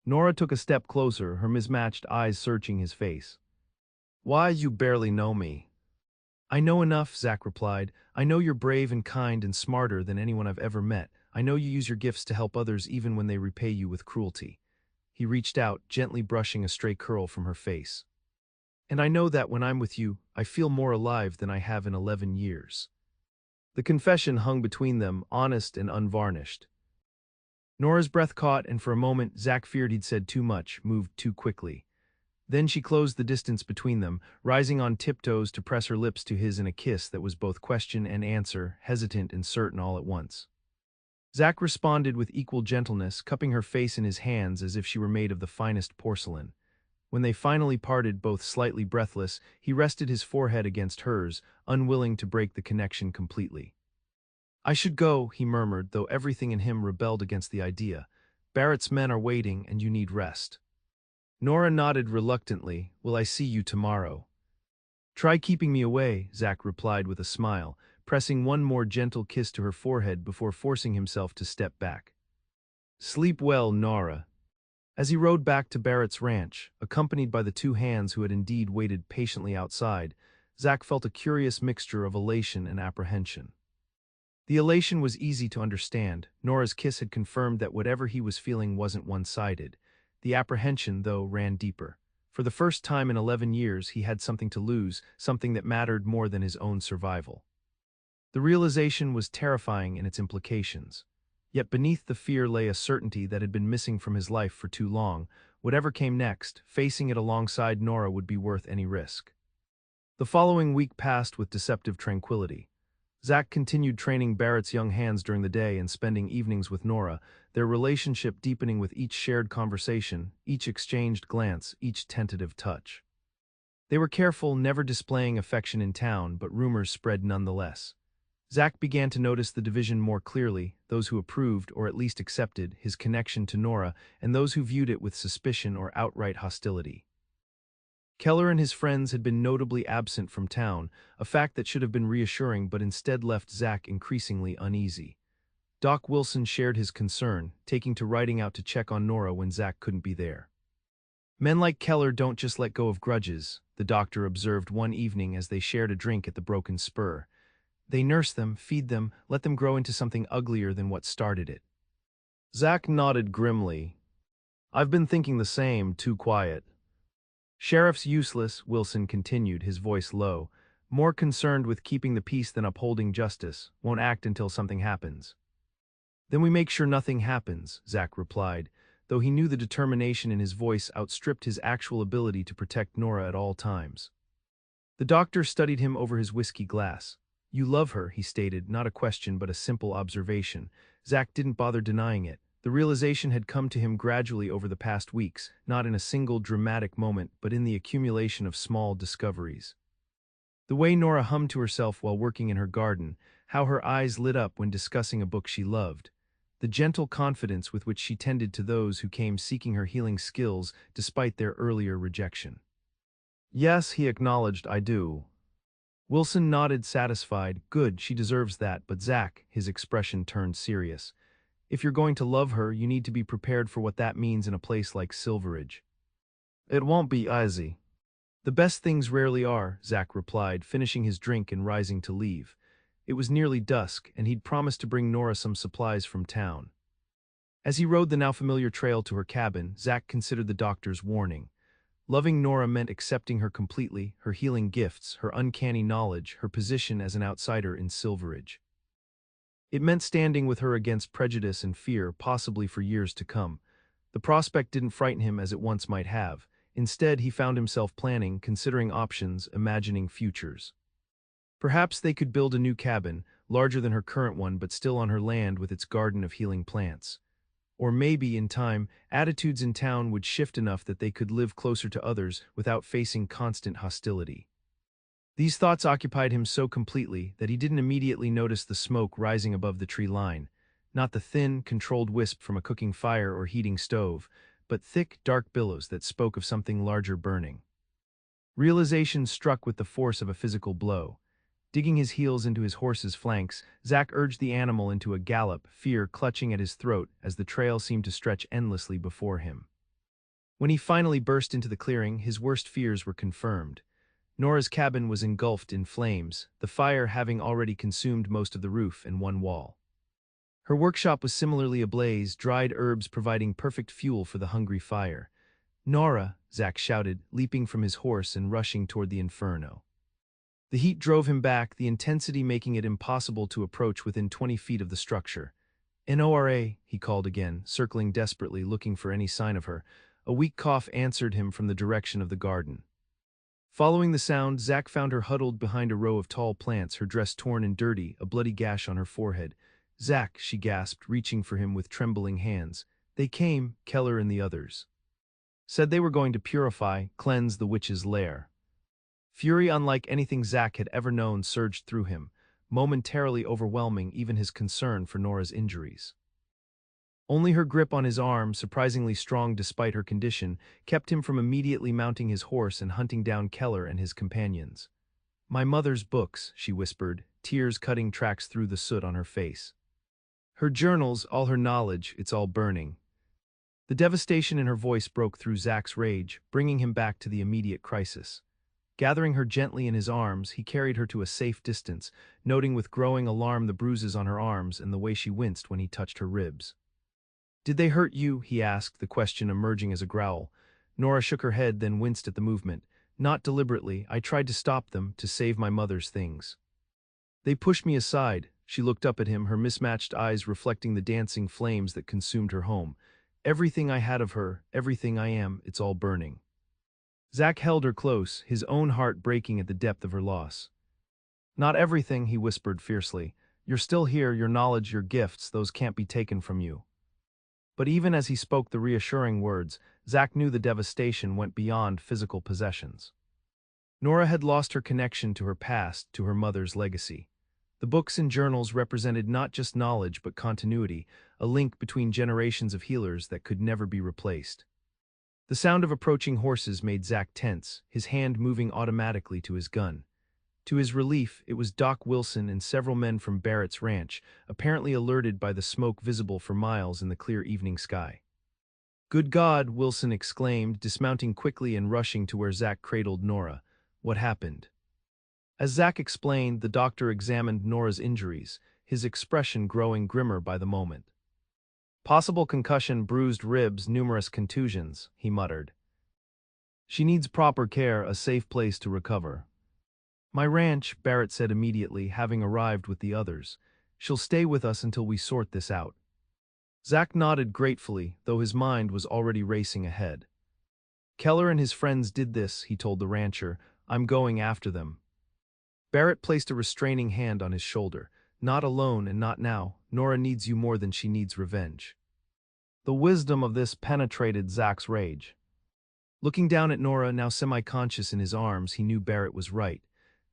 Nora took a step closer, her mismatched eyes searching his face. "Why, you barely know me." "I know enough," Zach replied. "I know you're brave and kind and smarter than anyone I've ever met. I know you use your gifts to help others even when they repay you with cruelty." He reached out, gently brushing a stray curl from her face. "And I know that when I'm with you, I feel more alive than I have in 11 years." The confession hung between them, honest and unvarnished. Nora's breath caught, and for a moment Zach feared he'd said too much, moved too quickly. Then she closed the distance between them, rising on tiptoes to press her lips to his in a kiss that was both question and answer, hesitant and certain all at once. Zach responded with equal gentleness, cupping her face in his hands as if she were made of the finest porcelain. When they finally parted, both slightly breathless, he rested his forehead against hers, unwilling to break the connection completely. "I should go," he murmured, though everything in him rebelled against the idea. "Barrett's men are waiting, and you need rest." Nora nodded reluctantly. "Will I see you tomorrow?" "Try keeping me away," Zach replied with a smile, pressing one more gentle kiss to her forehead before forcing himself to step back. "Sleep well, Nora." As he rode back to Barrett's ranch, accompanied by the two hands who had indeed waited patiently outside, Zach felt a curious mixture of elation and apprehension. The elation was easy to understand. Nora's kiss had confirmed that whatever he was feeling wasn't one-sided. The apprehension, though, ran deeper. For the first time in 11 years, he had something to lose, something that mattered more than his own survival. The realization was terrifying in its implications. Yet beneath the fear lay a certainty that had been missing from his life for too long. Whatever came next, facing it alongside Nora would be worth any risk. The following week passed with deceptive tranquility. Zach continued training Barrett's young hands during the day and spending evenings with Nora, their relationship deepening with each shared conversation, each exchanged glance, each tentative touch. They were careful, never displaying affection in town, but rumors spread nonetheless. Zach began to notice the division more clearly, those who approved, or at least accepted, his connection to Nora, and those who viewed it with suspicion or outright hostility. Keller and his friends had been notably absent from town, a fact that should have been reassuring but instead left Zach increasingly uneasy. Doc Wilson shared his concern, taking to riding out to check on Nora when Zach couldn't be there. "Men like Keller don't just let go of grudges," the doctor observed one evening as they shared a drink at the Broken Spur. "They nurse them, feed them, let them grow into something uglier than what started it." Zach nodded grimly. "I've been thinking the same, too quiet." "Sheriff's useless," Wilson continued, his voice low. "More concerned with keeping the peace than upholding justice, won't act until something happens." "Then we make sure nothing happens," Zach replied, though he knew the determination in his voice outstripped his actual ability to protect Nora at all times. The doctor studied him over his whiskey glass. "You love her," he stated, not a question but a simple observation. Zach didn't bother denying it. The realization had come to him gradually over the past weeks, not in a single dramatic moment, but in the accumulation of small discoveries. The way Nora hummed to herself while working in her garden, how her eyes lit up when discussing a book she loved, the gentle confidence with which she tended to those who came seeking her healing skills despite their earlier rejection. Yes, he acknowledged, I do. Wilson nodded, satisfied. Good, she deserves that, but Zach, his expression turned serious. If you're going to love her, you need to be prepared for what that means in a place like Silverridge. It won't be easy. The best things rarely are, Zach replied, finishing his drink and rising to leave. It was nearly dusk, and he'd promised to bring Nora some supplies from town. As he rode the now familiar trail to her cabin, Zach considered the doctor's warning. Loving Nora meant accepting her completely, her healing gifts, her uncanny knowledge, her position as an outsider in Silverridge. It meant standing with her against prejudice and fear, possibly for years to come. The prospect didn't frighten him as it once might have. Instead, he found himself planning, considering options, imagining futures. Perhaps they could build a new cabin, larger than her current one but still on her land with its garden of healing plants. Or maybe, in time, attitudes in town would shift enough that they could live closer to others without facing constant hostility. These thoughts occupied him so completely that he didn't immediately notice the smoke rising above the tree line, not the thin, controlled wisp from a cooking fire or heating stove, but thick, dark billows that spoke of something larger burning. Realization struck with the force of a physical blow. Digging his heels into his horse's flanks, Zach urged the animal into a gallop, fear clutching at his throat as the trail seemed to stretch endlessly before him. When he finally burst into the clearing, his worst fears were confirmed. Nora's cabin was engulfed in flames, the fire having already consumed most of the roof and one wall. Her workshop was similarly ablaze, dried herbs providing perfect fuel for the hungry fire. Nora, Zach shouted, leaping from his horse and rushing toward the inferno. The heat drove him back, the intensity making it impossible to approach within 20 feet of the structure. Nora, he called again, circling desperately, looking for any sign of her. A weak cough answered him from the direction of the garden. Following the sound, Zach found her huddled behind a row of tall plants, her dress torn and dirty, a bloody gash on her forehead. Zach, she gasped, reaching for him with trembling hands. They came, Keller and the others. Said they were going to purify, cleanse the witch's lair. Fury unlike anything Zach had ever known surged through him, momentarily overwhelming even his concern for Nora's injuries. Only her grip on his arm, surprisingly strong despite her condition, kept him from immediately mounting his horse and hunting down Keller and his companions. My mother's books, she whispered, tears cutting tracks through the soot on her face. Her journals, all her knowledge, it's all burning. The devastation in her voice broke through Zach's rage, bringing him back to the immediate crisis. Gathering her gently in his arms, he carried her to a safe distance, noting with growing alarm the bruises on her arms and the way she winced when he touched her ribs. Did they hurt you? He asked, the question emerging as a growl. Nora shook her head, then winced at the movement. Not deliberately, I tried to stop them, to save my mother's things. They pushed me aside. She looked up at him, her mismatched eyes reflecting the dancing flames that consumed her home. Everything I had of her, everything I am, it's all burning. Zach held her close, his own heart breaking at the depth of her loss. Not everything, he whispered fiercely. You're still here, your knowledge, your gifts, those can't be taken from you. But even as he spoke the reassuring words, Zach knew the devastation went beyond physical possessions. Nora had lost her connection to her past, to her mother's legacy. The books and journals represented not just knowledge but continuity, a link between generations of healers that could never be replaced. The sound of approaching horses made Zach tense, his hand moving automatically to his gun. To his relief, it was Doc Wilson and several men from Barrett's ranch, apparently alerted by the smoke visible for miles in the clear evening sky. Good God, Wilson exclaimed, dismounting quickly and rushing to where Zach cradled Nora. What happened? As Zach explained, the doctor examined Nora's injuries, his expression growing grimmer by the moment. Possible concussion, bruised ribs, numerous contusions, he muttered. She needs proper care, a safe place to recover. My ranch, Barrett said immediately, having arrived with the others. She'll stay with us until we sort this out. Zach nodded gratefully, though his mind was already racing ahead. Keller and his friends did this, he told the rancher. I'm going after them. Barrett placed a restraining hand on his shoulder. Not alone and not now. Nora needs you more than she needs revenge. The wisdom of this penetrated Zach's rage. Looking down at Nora, now semi-conscious in his arms, he knew Barrett was right.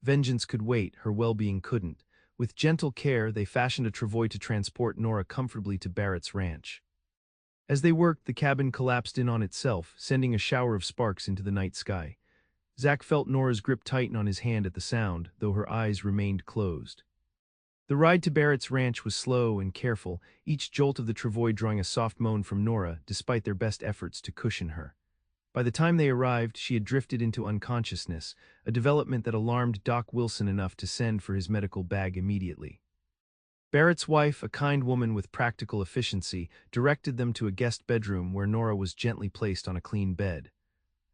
Vengeance could wait, her well-being couldn't. With gentle care, they fashioned a travois to transport Nora comfortably to Barrett's ranch. As they worked, the cabin collapsed in on itself, sending a shower of sparks into the night sky. Zach felt Nora's grip tighten on his hand at the sound, though her eyes remained closed. The ride to Barrett's ranch was slow and careful, each jolt of the travois drawing a soft moan from Nora, despite their best efforts to cushion her. By the time they arrived, she had drifted into unconsciousness, a development that alarmed Doc Wilson enough to send for his medical bag immediately. Barrett's wife, a kind woman with practical efficiency, directed them to a guest bedroom where Nora was gently placed on a clean bed.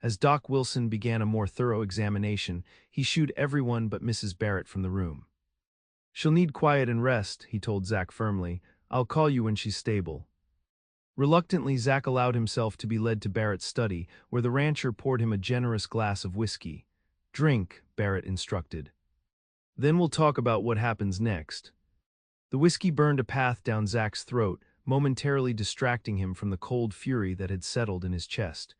As Doc Wilson began a more thorough examination, he shooed everyone but Mrs. Barrett from the room. "She'll need quiet and rest," he told Zach firmly. "I'll call you when she's stable." Reluctantly, Zach allowed himself to be led to Barrett's study, where the rancher poured him a generous glass of whiskey. "Drink," Barrett instructed. "Then we'll talk about what happens next." The whiskey burned a path down Zach's throat, momentarily distracting him from the cold fury that had settled in his chest.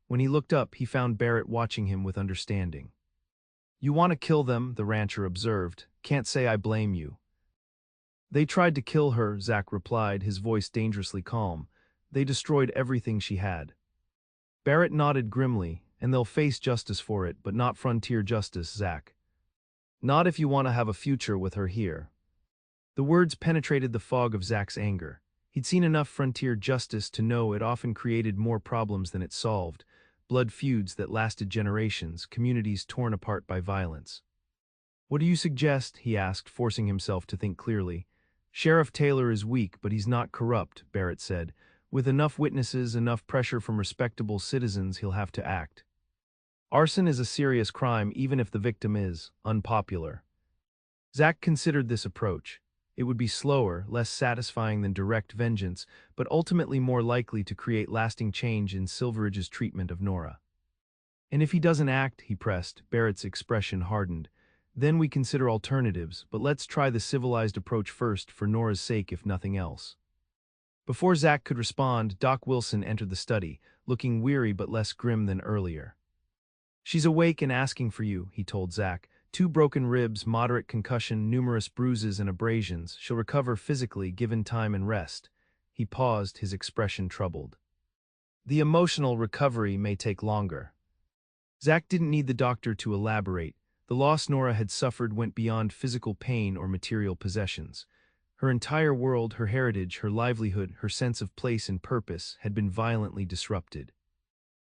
When he looked up, he found Barrett watching him with understanding. "You want to kill them," the rancher observed. "Can't say I blame you." "They tried to kill her," Zach replied, his voice dangerously calm. "They destroyed everything she had." Barrett nodded grimly. "And they'll face justice for it, but not frontier justice, Zach. Not if you want to have a future with her here." The words penetrated the fog of Zach's anger. He'd seen enough frontier justice to know it often created more problems than it solved. Blood feuds that lasted generations, communities torn apart by violence. "What do you suggest?" he asked, forcing himself to think clearly. "Sheriff Taylor is weak, but he's not corrupt," Barrett said. "With enough witnesses, enough pressure from respectable citizens, he'll have to act. Arson is a serious crime even if the victim is unpopular." Zach considered this approach. It would be slower, less satisfying than direct vengeance, but ultimately more likely to create lasting change in Silverridge's treatment of Nora. "And if he doesn't act," he pressed, Barrett's expression hardened, "then we consider alternatives, but let's try the civilized approach first for Nora's sake if nothing else." Before Zach could respond, Doc Wilson entered the study, looking weary but less grim than earlier. "She's awake and asking for you," he told Zach. "2 broken ribs, moderate concussion, numerous bruises and abrasions. She'll recover physically, given time and rest." He paused, his expression troubled. "The emotional recovery may take longer." Zach didn't need the doctor to elaborate. The loss Nora had suffered went beyond physical pain or material possessions. Her entire world, her heritage, her livelihood, her sense of place and purpose had been violently disrupted.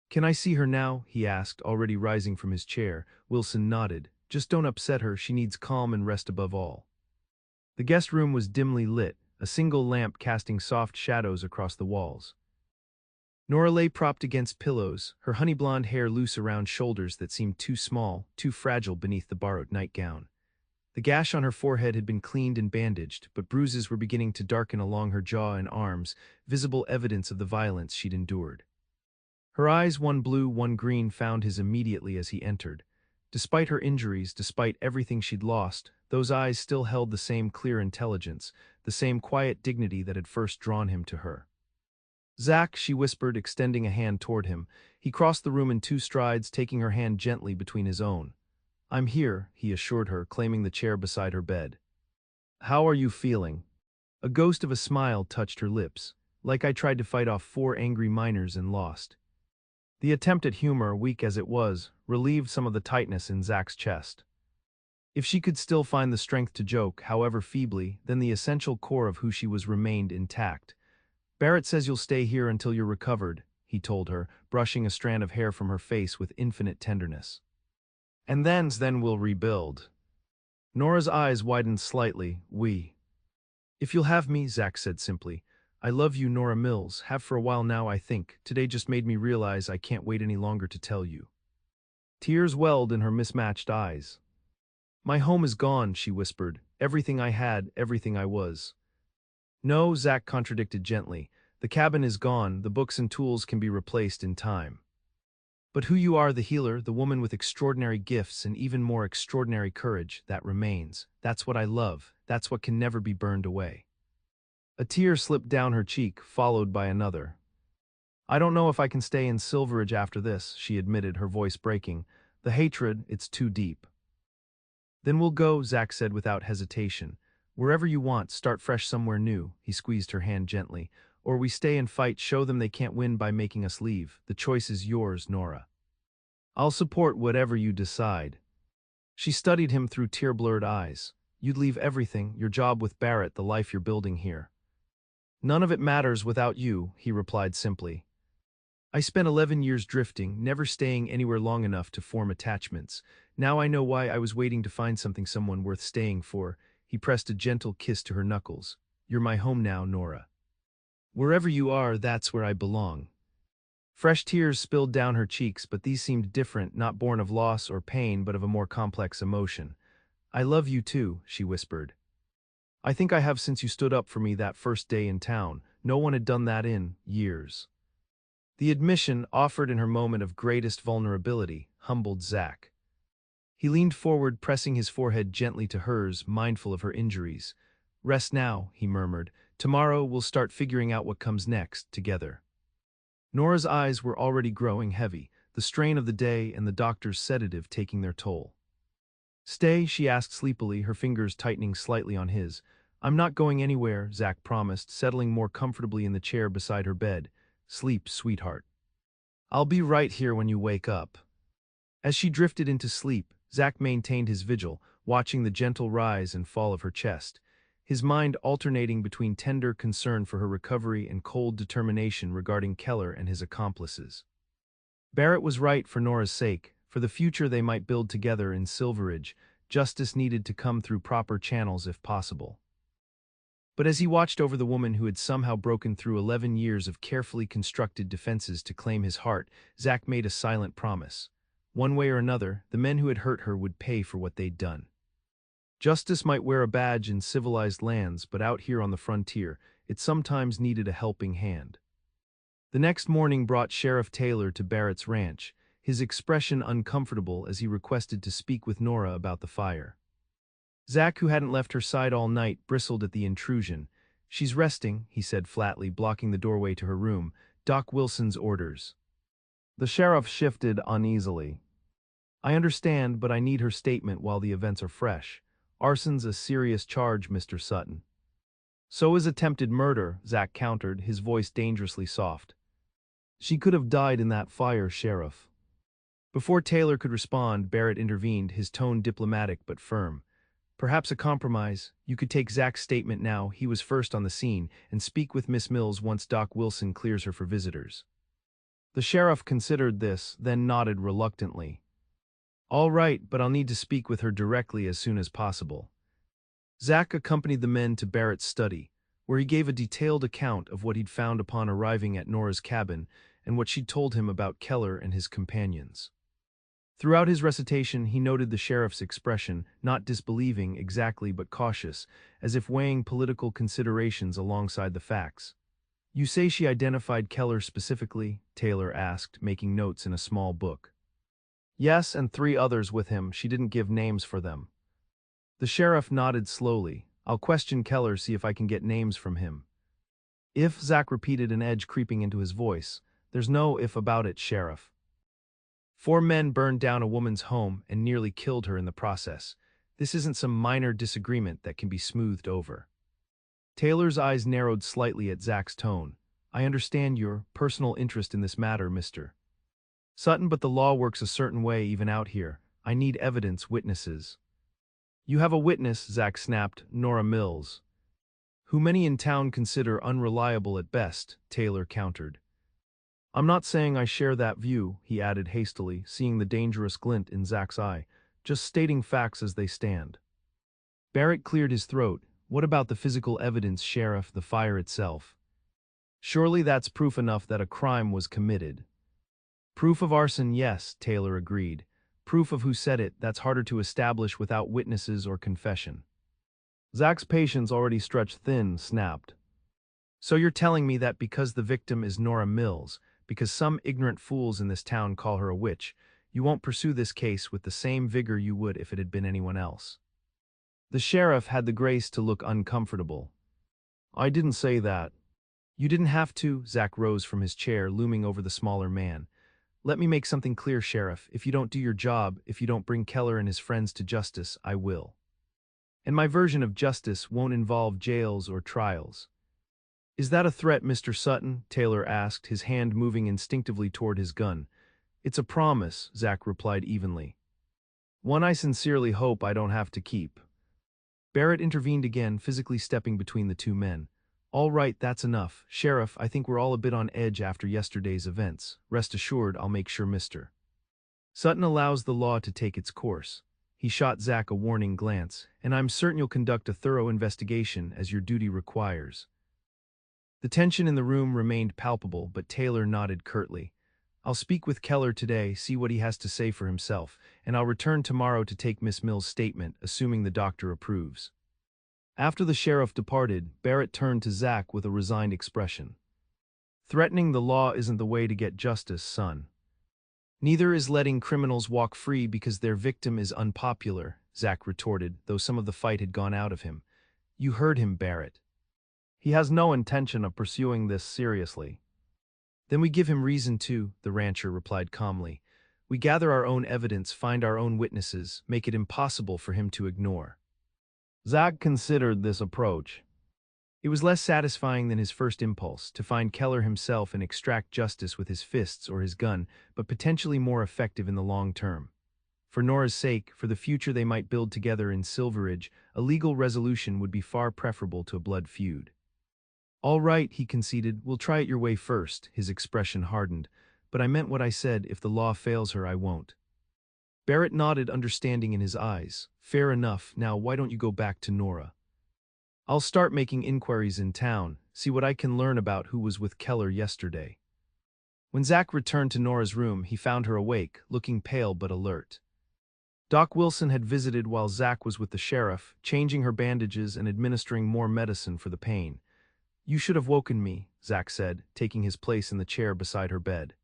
"Can I see her now?" he asked, already rising from his chair. Wilson nodded. "Just don't upset her, she needs calm and rest above all." The guest room was dimly lit, a single lamp casting soft shadows across the walls. Nora lay propped against pillows, her honey-blonde hair loose around shoulders that seemed too small, too fragile beneath the borrowed nightgown. The gash on her forehead had been cleaned and bandaged, but bruises were beginning to darken along her jaw and arms, visible evidence of the violence she'd endured. Her eyes, one blue, one green, found his immediately as he entered. Despite her injuries, despite everything she'd lost, those eyes still held the same clear intelligence, the same quiet dignity that had first drawn him to her. "Zach," she whispered, extending a hand toward him. He crossed the room in 2 strides, taking her hand gently between his own. "I'm here," he assured her, claiming the chair beside her bed. "How are you feeling?" A ghost of a smile touched her lips. "Like I tried to fight off 4 angry miners and lost." The attempt at humor, weak as it was, relieved some of the tightness in Zach's chest. If she could still find the strength to joke, however feebly, then the essential core of who she was remained intact. "Barrett says you'll stay here until you're recovered," he told her, brushing a strand of hair from her face with infinite tenderness. "And then we'll rebuild." Nora's eyes widened slightly. "We." "If you'll have me," Zach said simply. "I love you, Nora Mills, have for a while now, I think. Today just made me realize I can't wait any longer to tell you." Tears welled in her mismatched eyes. "My home is gone," she whispered. "Everything I had, everything I was." "No," Zach contradicted gently. "The cabin is gone, the books and tools can be replaced in time. But who you are, the healer, the woman with extraordinary gifts and even more extraordinary courage, that remains. That's what I love. That's what can never be burned away." A tear slipped down her cheek, followed by another. "I don't know if I can stay in Silverridge after this," she admitted, her voice breaking. "The hatred, it's too deep." "Then we'll go," Zach said without hesitation. "Wherever you want, start fresh somewhere new." He squeezed her hand gently. "Or we stay and fight, show them they can't win by making us leave. The choice is yours, Nora." I'll support whatever you decide. She studied him through tear-blurred eyes. You'd leave everything, your job with Barrett, the life you're building here. None of it matters without you, he replied simply. I spent 11 years drifting, never staying anywhere long enough to form attachments. Now I know why I was waiting to find someone worth staying for. He pressed a gentle kiss to her knuckles. You're my home now, Nora. Wherever you are, that's where I belong. Fresh tears spilled down her cheeks, but these seemed different, not born of loss or pain, but of a more complex emotion. I love you too, she whispered. I think I have since you stood up for me that first day in town. No one had done that in years. The admission, offered in her moment of greatest vulnerability, humbled Zach. He leaned forward, pressing his forehead gently to hers, mindful of her injuries. Rest now, he murmured. Tomorrow we'll start figuring out what comes next, together. Nora's eyes were already growing heavy, the strain of the day and the doctor's sedative taking their toll. Stay, she asked sleepily, her fingers tightening slightly on his. I'm not going anywhere, Zach promised, settling more comfortably in the chair beside her bed. Sleep, sweetheart. I'll be right here when you wake up. As she drifted into sleep, Zach maintained his vigil, watching the gentle rise and fall of her chest, his mind alternating between tender concern for her recovery and cold determination regarding Keller and his accomplices. Barrett was right for Nora's sake. For the future they might build together in Silverridge, justice needed to come through proper channels if possible. But as he watched over the woman who had somehow broken through 11 years of carefully constructed defenses to claim his heart, Zach made a silent promise. One way or another, the men who had hurt her would pay for what they'd done. Justice might wear a badge in civilized lands, but out here on the frontier, it sometimes needed a helping hand. The next morning brought Sheriff Taylor to Barrett's ranch, his expression uncomfortable as he requested to speak with Nora about the fire. Zach, who hadn't left her side all night, bristled at the intrusion. She's resting, he said flatly, blocking the doorway to her room. Doc Wilson's orders. The sheriff shifted uneasily. I understand, but I need her statement while the events are fresh. Arson's a serious charge, Mr. Sutton. So is attempted murder, Zach countered, his voice dangerously soft. She could have died in that fire, Sheriff. Before Taylor could respond, Barrett intervened, his tone diplomatic but firm. Perhaps a compromise. You could take Zach's statement now, he was first on the scene, and speak with Miss Mills once Doc Wilson clears her for visitors. The sheriff considered this, then nodded reluctantly. All right, but I'll need to speak with her directly as soon as possible. Zach accompanied the men to Barrett's study, where he gave a detailed account of what he'd found upon arriving at Nora's cabin and what she'd told him about Keller and his companions. Throughout his recitation, he noted the sheriff's expression, not disbelieving exactly but cautious, as if weighing political considerations alongside the facts. You say she identified Keller specifically? Taylor asked, making notes in a small book. Yes, and 3 others with him. She didn't give names for them. The sheriff nodded slowly. I'll question Keller, see if I can get names from him. If, Zach repeated, an edge creeping into his voice. There's no if about it, Sheriff. 4 men burned down a woman's home and nearly killed her in the process. This isn't some minor disagreement that can be smoothed over. Taylor's eyes narrowed slightly at Zach's tone. I understand your personal interest in this matter, Mr. Sutton, but the law works a certain way even out here. I need evidence, witnesses. You have a witness, Zach snapped, Nora Mills. Who many in town consider unreliable at best, Taylor countered. I'm not saying I share that view, he added hastily, seeing the dangerous glint in Zach's eye, just stating facts as they stand. Barrett cleared his throat. What about the physical evidence, Sheriff, the fire itself? Surely that's proof enough that a crime was committed. Proof of arson, yes, Taylor agreed. Proof of who said it, that's harder to establish without witnesses or confession. Zach's patience, already stretched thin, snapped. So you're telling me that because the victim is Nora Mills, because some ignorant fools in this town call her a witch, you won't pursue this case with the same vigor you would if it had been anyone else? The sheriff had the grace to look uncomfortable. I didn't say that. You didn't have to, Zach rose from his chair, looming over the smaller man. Let me make something clear, Sheriff. If you don't do your job, if you don't bring Keller and his friends to justice, I will. And my version of justice won't involve jails or trials. Is that a threat, Mr. Sutton? Taylor asked, his hand moving instinctively toward his gun. It's a promise, Zach replied evenly. One I sincerely hope I don't have to keep. Barrett intervened again, physically stepping between the two men. All right, that's enough. Sheriff, I think we're all a bit on edge after yesterday's events. Rest assured, I'll make sure Mr. Sutton allows the law to take its course. He shot Zach a warning glance, and I'm certain you'll conduct a thorough investigation as your duty requires. The tension in the room remained palpable, but Taylor nodded curtly. I'll speak with Keller today, see what he has to say for himself, and I'll return tomorrow to take Miss Mills' statement, assuming the doctor approves. After the sheriff departed, Barrett turned to Zach with a resigned expression. Threatening the law isn't the way to get justice, son. Neither is letting criminals walk free because their victim is unpopular, Zach retorted, though some of the fight had gone out of him. You heard him, Barrett. He has no intention of pursuing this seriously. Then we give him reason to, the rancher replied calmly. We gather our own evidence, find our own witnesses, make it impossible for him to ignore. Zach considered this approach. It was less satisfying than his first impulse, to find Keller himself and extract justice with his fists or his gun, but potentially more effective in the long term. For Nora's sake, for the future they might build together in Silverridge, a legal resolution would be far preferable to a blood feud. All right, he conceded, we'll try it your way first, his expression hardened. But I meant what I said, if the law fails her, I won't. Barrett nodded, understanding in his eyes. Fair enough, now why don't you go back to Nora? I'll start making inquiries in town, see what I can learn about who was with Keller yesterday. When Zach returned to Nora's room, he found her awake, looking pale but alert. Doc Wilson had visited while Zach was with the sheriff, changing her bandages and administering more medicine for the pain. You should have woken me, Zach said, taking his place in the chair beside her bed.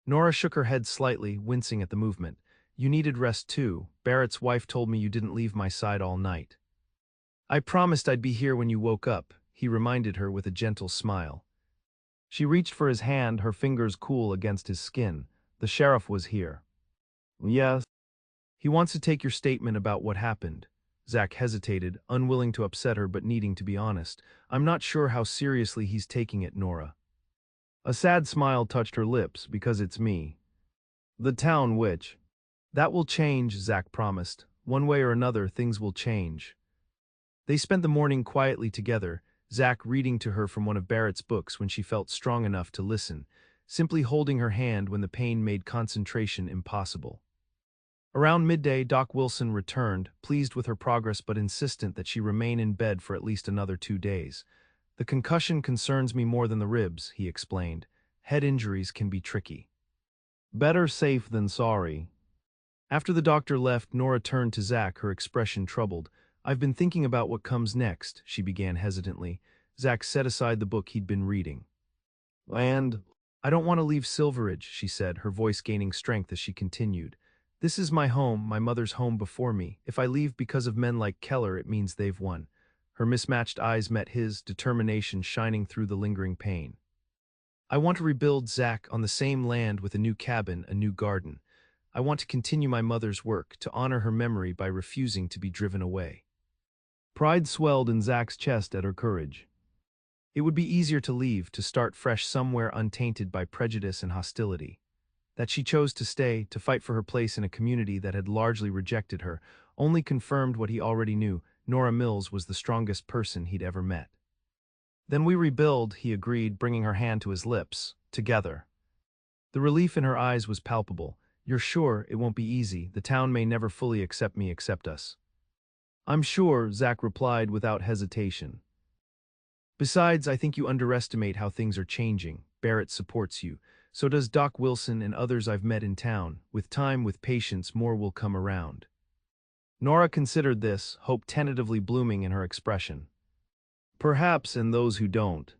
Nora shook her head slightly, wincing at the movement. You needed rest too. Barrett's wife told me you didn't leave my side all night. I promised I'd be here when you woke up, he reminded her with a gentle smile. She reached for his hand, her fingers cool against his skin. The sheriff was here. Yes. He wants to take your statement about what happened. Zach hesitated, unwilling to upset her but needing to be honest. I'm not sure how seriously he's taking it, Nora. A sad smile touched her lips, because it's me. The town witch. That will change, Zach promised. One way or another, things will change. They spent the morning quietly together, Zach reading to her from one of Barrett's books when she felt strong enough to listen, simply holding her hand when the pain made concentration impossible. Around midday, Doc Wilson returned, pleased with her progress but insistent that she remain in bed for at least another 2 days. The concussion concerns me more than the ribs, he explained. Head injuries can be tricky. Better safe than sorry. After the doctor left, Nora turned to Zach, her expression troubled. I've been thinking about what comes next, she began hesitantly. Zach set aside the book he'd been reading. And I don't want to leave Silverridge, she said, her voice gaining strength as she continued. This is my home, my mother's home before me. If I leave because of men like Keller, it means they've won. Her mismatched eyes met his, determination shining through the lingering pain. I want to rebuild, Zach, on the same land with a new cabin, a new garden. I want to continue my mother's work, to honor her memory by refusing to be driven away. Pride swelled in Zach's chest at her courage. It would be easier to leave, to start fresh somewhere untainted by prejudice and hostility. That she chose to stay, to fight for her place in a community that had largely rejected her, only confirmed what he already knew. Nora Mills was the strongest person he'd ever met. Then we rebuild, he agreed, bringing her hand to his lips. Together. The relief in her eyes was palpable. You're sure it won't be easy? The town may never fully accept me, accept us. I'm sure, Zach replied without hesitation. Besides, I think you underestimate how things are changing. Barrett supports you. So does Doc Wilson and others I've met in town. With time, with patience, more will come around. Nora considered this, hope tentatively blooming in her expression. Perhaps, and those who don't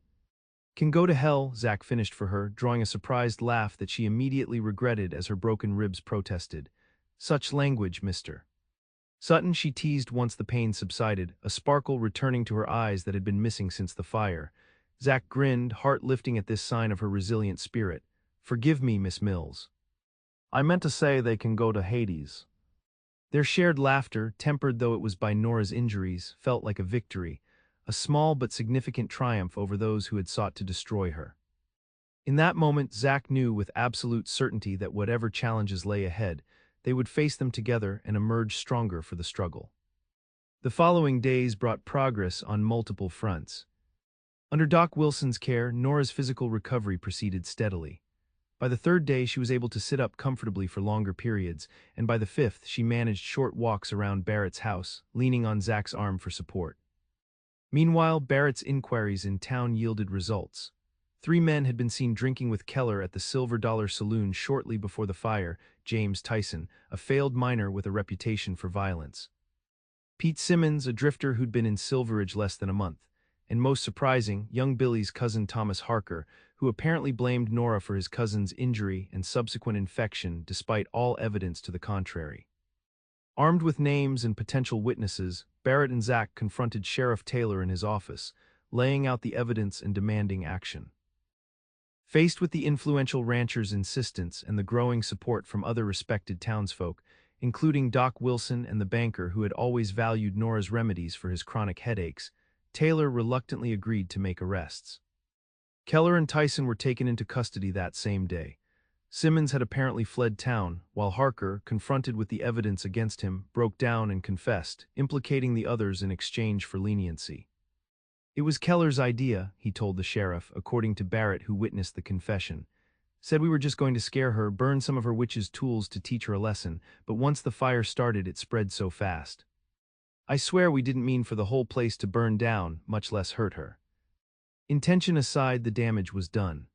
can go to hell, Zach finished for her, drawing a surprised laugh that she immediately regretted as her broken ribs protested. Such language, Mr. Sutton, she teased once the pain subsided, a sparkle returning to her eyes that had been missing since the fire. Zach grinned, heart lifting at this sign of her resilient spirit. Forgive me, Miss Mills. I meant to say they can go to Hades. Their shared laughter, tempered though it was by Nora's injuries, felt like a victory, a small but significant triumph over those who had sought to destroy her. In that moment, Zach knew with absolute certainty that whatever challenges lay ahead, they would face them together and emerge stronger for the struggle. The following days brought progress on multiple fronts. Under Doc Wilson's care, Nora's physical recovery proceeded steadily. By the third day, she was able to sit up comfortably for longer periods, and by the fifth, she managed short walks around Barrett's house, leaning on Zach's arm for support. Meanwhile, Barrett's inquiries in town yielded results. 3 men had been seen drinking with Keller at the Silver Dollar Saloon shortly before the fire: James Tyson, a failed miner with a reputation for violence; Pete Simmons, a drifter who'd been in Silverridge less than a month; and most surprising, young Billy's cousin Thomas Harker, who apparently blamed Nora for his cousin's injury and subsequent infection despite all evidence to the contrary. Armed with names and potential witnesses, Barrett and Zach confronted Sheriff Taylor in his office, laying out the evidence and demanding action. Faced with the influential rancher's insistence and the growing support from other respected townsfolk, including Doc Wilson and the banker who had always valued Nora's remedies for his chronic headaches, Taylor reluctantly agreed to make arrests. Keller and Tyson were taken into custody that same day. Simmons had apparently fled town, while Harker, confronted with the evidence against him, broke down and confessed, implicating the others in exchange for leniency. It was Keller's idea, he told the sheriff, according to Barrett, who witnessed the confession. Said we were just going to scare her, burn some of her witch's tools to teach her a lesson, but once the fire started, it spread so fast. I swear we didn't mean for the whole place to burn down, much less hurt her. Intention aside, the damage was done.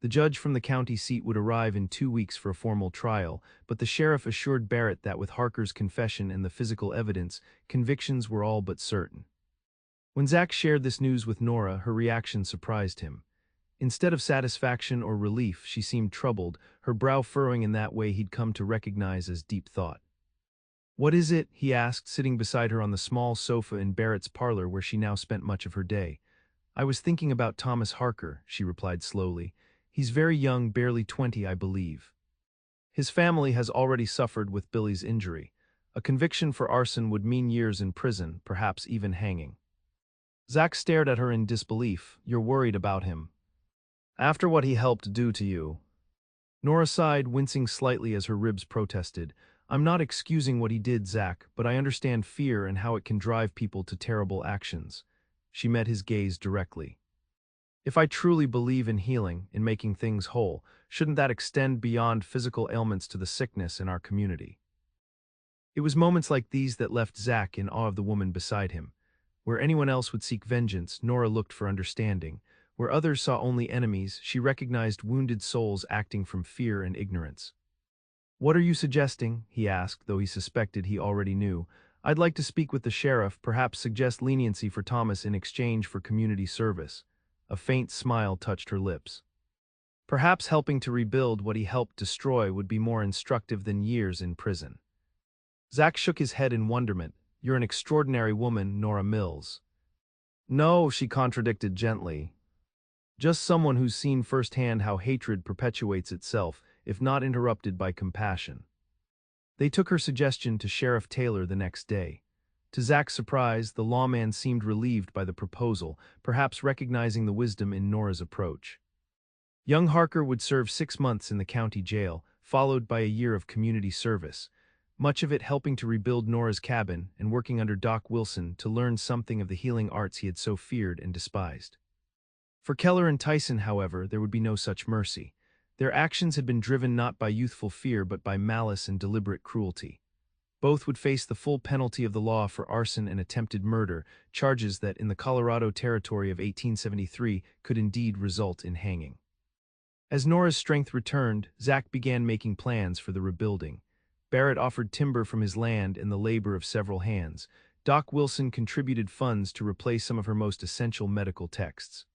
The judge from the county seat would arrive in 2 weeks for a formal trial, but the sheriff assured Barrett that with Harker's confession and the physical evidence, convictions were all but certain. When Zach shared this news with Nora, her reaction surprised him. Instead of satisfaction or relief, she seemed troubled, her brow furrowing in that way he'd come to recognize as deep thought. "What is it?" he asked, sitting beside her on the small sofa in Barrett's parlor where she now spent much of her day. "I was thinking about Thomas Harker," she replied slowly. "He's very young, barely 20, I believe. His family has already suffered with Billy's injury. A conviction for arson would mean years in prison, perhaps even hanging." Zach stared at her in disbelief. "You're worried about him? After what he helped do to you?" Nora sighed, wincing slightly as her ribs protested. "I'm not excusing what he did, Zach, but I understand fear and how it can drive people to terrible actions." She met his gaze directly. "If I truly believe in healing, in making things whole, shouldn't that extend beyond physical ailments to the sickness in our community?" It was moments like these that left Zach in awe of the woman beside him. Where anyone else would seek vengeance, Nora looked for understanding. Where others saw only enemies, she recognized wounded souls acting from fear and ignorance. "What are you suggesting?" he asked, though he suspected he already knew. "I'd like to speak with the sheriff, perhaps suggest leniency for Thomas in exchange for community service." A faint smile touched her lips. "Perhaps helping to rebuild what he helped destroy would be more instructive than years in prison." Zach shook his head in wonderment. "You're an extraordinary woman, Nora Mills." "No," she contradicted gently. "Just someone who's seen firsthand how hatred perpetuates itself, if not interrupted by compassion." They took her suggestion to Sheriff Taylor the next day. To Zach's surprise, the lawman seemed relieved by the proposal, perhaps recognizing the wisdom in Nora's approach. Young Harker would serve 6 months in the county jail, followed by a year of community service, much of it helping to rebuild Nora's cabin and working under Doc Wilson to learn something of the healing arts he had so feared and despised. For Keller and Tyson, however, there would be no such mercy. Their actions had been driven not by youthful fear but by malice and deliberate cruelty. Both would face the full penalty of the law for arson and attempted murder, charges that, in the Colorado Territory of 1873, could indeed result in hanging. As Nora's strength returned, Zach began making plans for the rebuilding. Barrett offered timber from his land and the labor of several hands. Doc Wilson contributed funds to replace some of her most essential medical texts.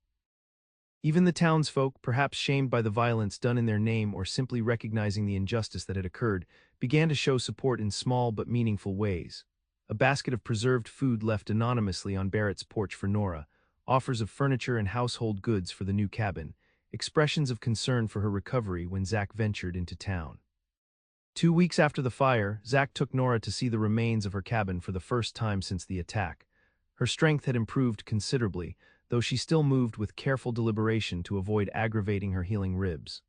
Even the townsfolk, perhaps shamed by the violence done in their name or simply recognizing the injustice that had occurred, began to show support in small but meaningful ways. A basket of preserved food left anonymously on Barrett's porch for Nora, offers of furniture and household goods for the new cabin, expressions of concern for her recovery when Zach ventured into town. 2 weeks after the fire, Zach took Nora to see the remains of her cabin for the first time since the attack. Her strength had improved considerably, though she still moved with careful deliberation to avoid aggravating her healing ribs.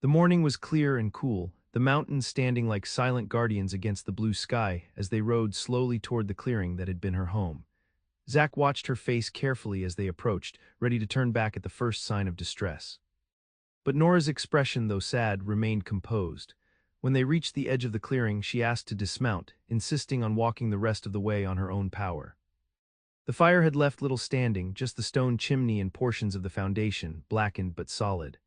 The morning was clear and cool, the mountains standing like silent guardians against the blue sky as they rode slowly toward the clearing that had been her home. Zach watched her face carefully as they approached, ready to turn back at the first sign of distress. But Nora's expression, though sad, remained composed. When they reached the edge of the clearing, she asked to dismount, insisting on walking the rest of the way on her own power. The fire had left little standing, just the stone chimney and portions of the foundation, blackened but solid.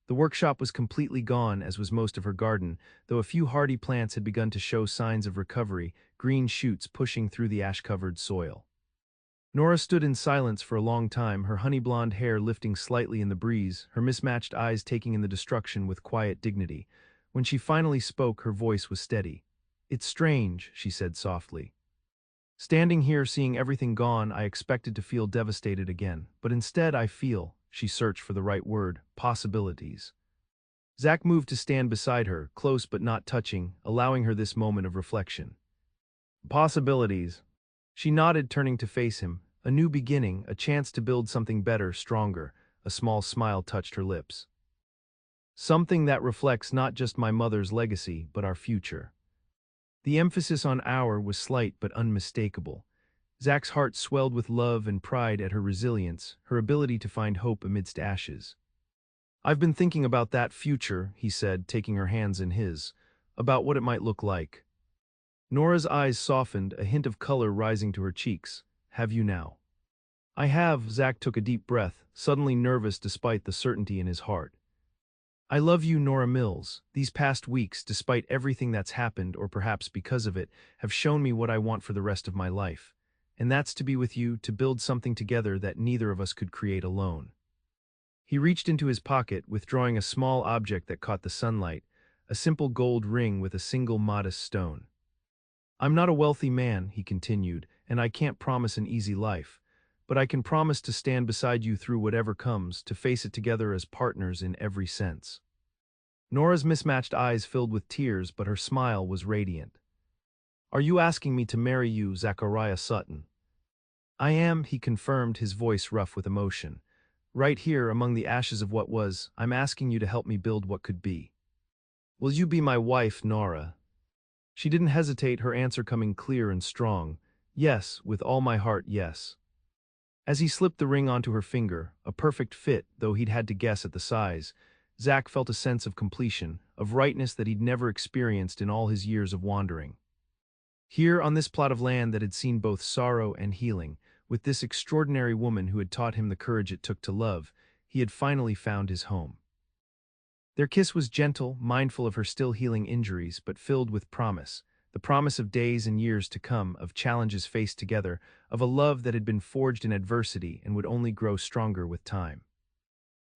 The workshop was completely gone, as was most of her garden, though a few hardy plants had begun to show signs of recovery, green shoots pushing through the ash-covered soil. Nora stood in silence for a long time, her honey-blonde hair lifting slightly in the breeze, her mismatched eyes taking in the destruction with quiet dignity. When she finally spoke, her voice was steady. "It's strange," she said softly. "Standing here seeing everything gone, I expected to feel devastated again, but instead I feel," she searched for the right word, "possibilities." Zach moved to stand beside her, close but not touching, allowing her this moment of reflection. "Possibilities." She nodded, turning to face him. A new beginning, a chance to build something better, stronger. A small smile touched her lips. "Something that reflects not just my mother's legacy, but our future." The emphasis on "our" was slight but unmistakable. Zach's heart swelled with love and pride at her resilience, her ability to find hope amidst ashes. "I've been thinking about that future," he said, taking her hands in his, "about what it might look like." Nora's eyes softened, a hint of color rising to her cheeks. "Have you now?" "I have." Zach took a deep breath, suddenly nervous despite the certainty in his heart. "I love you, Nora Mills. These past weeks, despite everything that's happened, or perhaps because of it, have shown me what I want for the rest of my life. And that's to be with you, to build something together that neither of us could create alone." He reached into his pocket, withdrawing a small object that caught the sunlight, a simple gold ring with a single modest stone. "I'm not a wealthy man," he continued, "and I can't promise an easy life. But I can promise to stand beside you through whatever comes, to face it together as partners in every sense." Nora's mismatched eyes filled with tears, but her smile was radiant. "Are you asking me to marry you, Zachariah Sutton?" "I am," he confirmed, his voice rough with emotion. "Right here, among the ashes of what was, I'm asking you to help me build what could be. Will you be my wife, Nora?" She didn't hesitate, her answer coming clear and strong. "Yes, with all my heart, yes." As he slipped the ring onto her finger, a perfect fit, though he'd had to guess at the size, Zach felt a sense of completion, of rightness that he'd never experienced in all his years of wandering. Here, on this plot of land that had seen both sorrow and healing, with this extraordinary woman who had taught him the courage it took to love, he had finally found his home. Their kiss was gentle, mindful of her still healing injuries, but filled with promise. The promise of days and years to come, of challenges faced together, of a love that had been forged in adversity and would only grow stronger with time.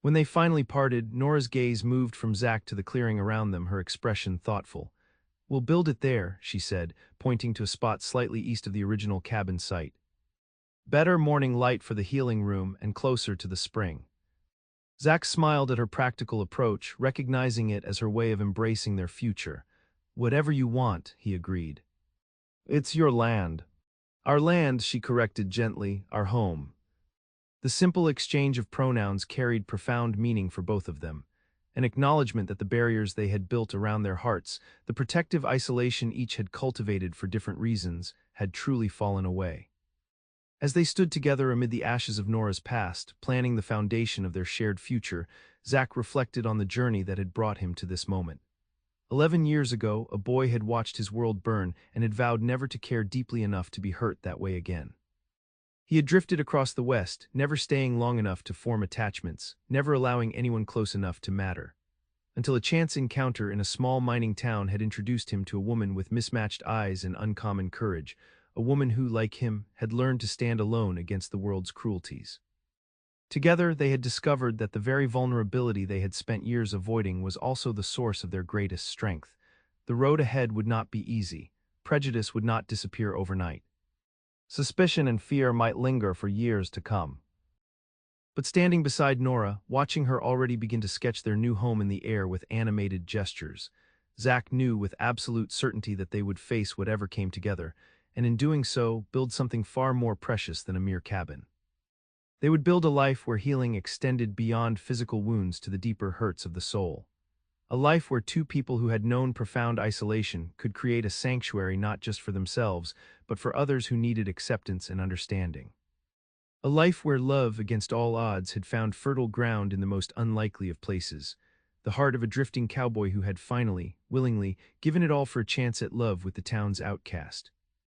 When they finally parted, Nora's gaze moved from Zach to the clearing around them, her expression thoughtful. "We'll build it there," she said, pointing to a spot slightly east of the original cabin site. "Better morning light for the healing room and closer to the spring." Zach smiled at her practical approach, recognizing it as her way of embracing their future. "Whatever you want," he agreed. "It's your land." "Our land," she corrected gently, "our home." The simple exchange of pronouns carried profound meaning for both of them, an acknowledgement that the barriers they had built around their hearts, the protective isolation each had cultivated for different reasons, had truly fallen away. As they stood together amid the ashes of Nora's past, planning the foundation of their shared future, Zach reflected on the journey that had brought him to this moment. 11 years ago, a boy had watched his world burn and had vowed never to care deeply enough to be hurt that way again. He had drifted across the West, never staying long enough to form attachments, never allowing anyone close enough to matter, until a chance encounter in a small mining town had introduced him to a woman with mismatched eyes and uncommon courage, a woman who, like him, had learned to stand alone against the world's cruelties. Together, they had discovered that the very vulnerability they had spent years avoiding was also the source of their greatest strength. The road ahead would not be easy. Prejudice would not disappear overnight. Suspicion and fear might linger for years to come. But standing beside Nora, watching her already begin to sketch their new home in the air with animated gestures, Zach knew with absolute certainty that they would face whatever came together, and in doing so, build something far more precious than a mere cabin. They would build a life where healing extended beyond physical wounds to the deeper hurts of the soul. A life where two people who had known profound isolation could create a sanctuary not just for themselves, but for others who needed acceptance and understanding. A life where love, against all odds, had found fertile ground in the most unlikely of places. The heart of a drifting cowboy who had finally, willingly, given it all for a chance at love with the town's outcast.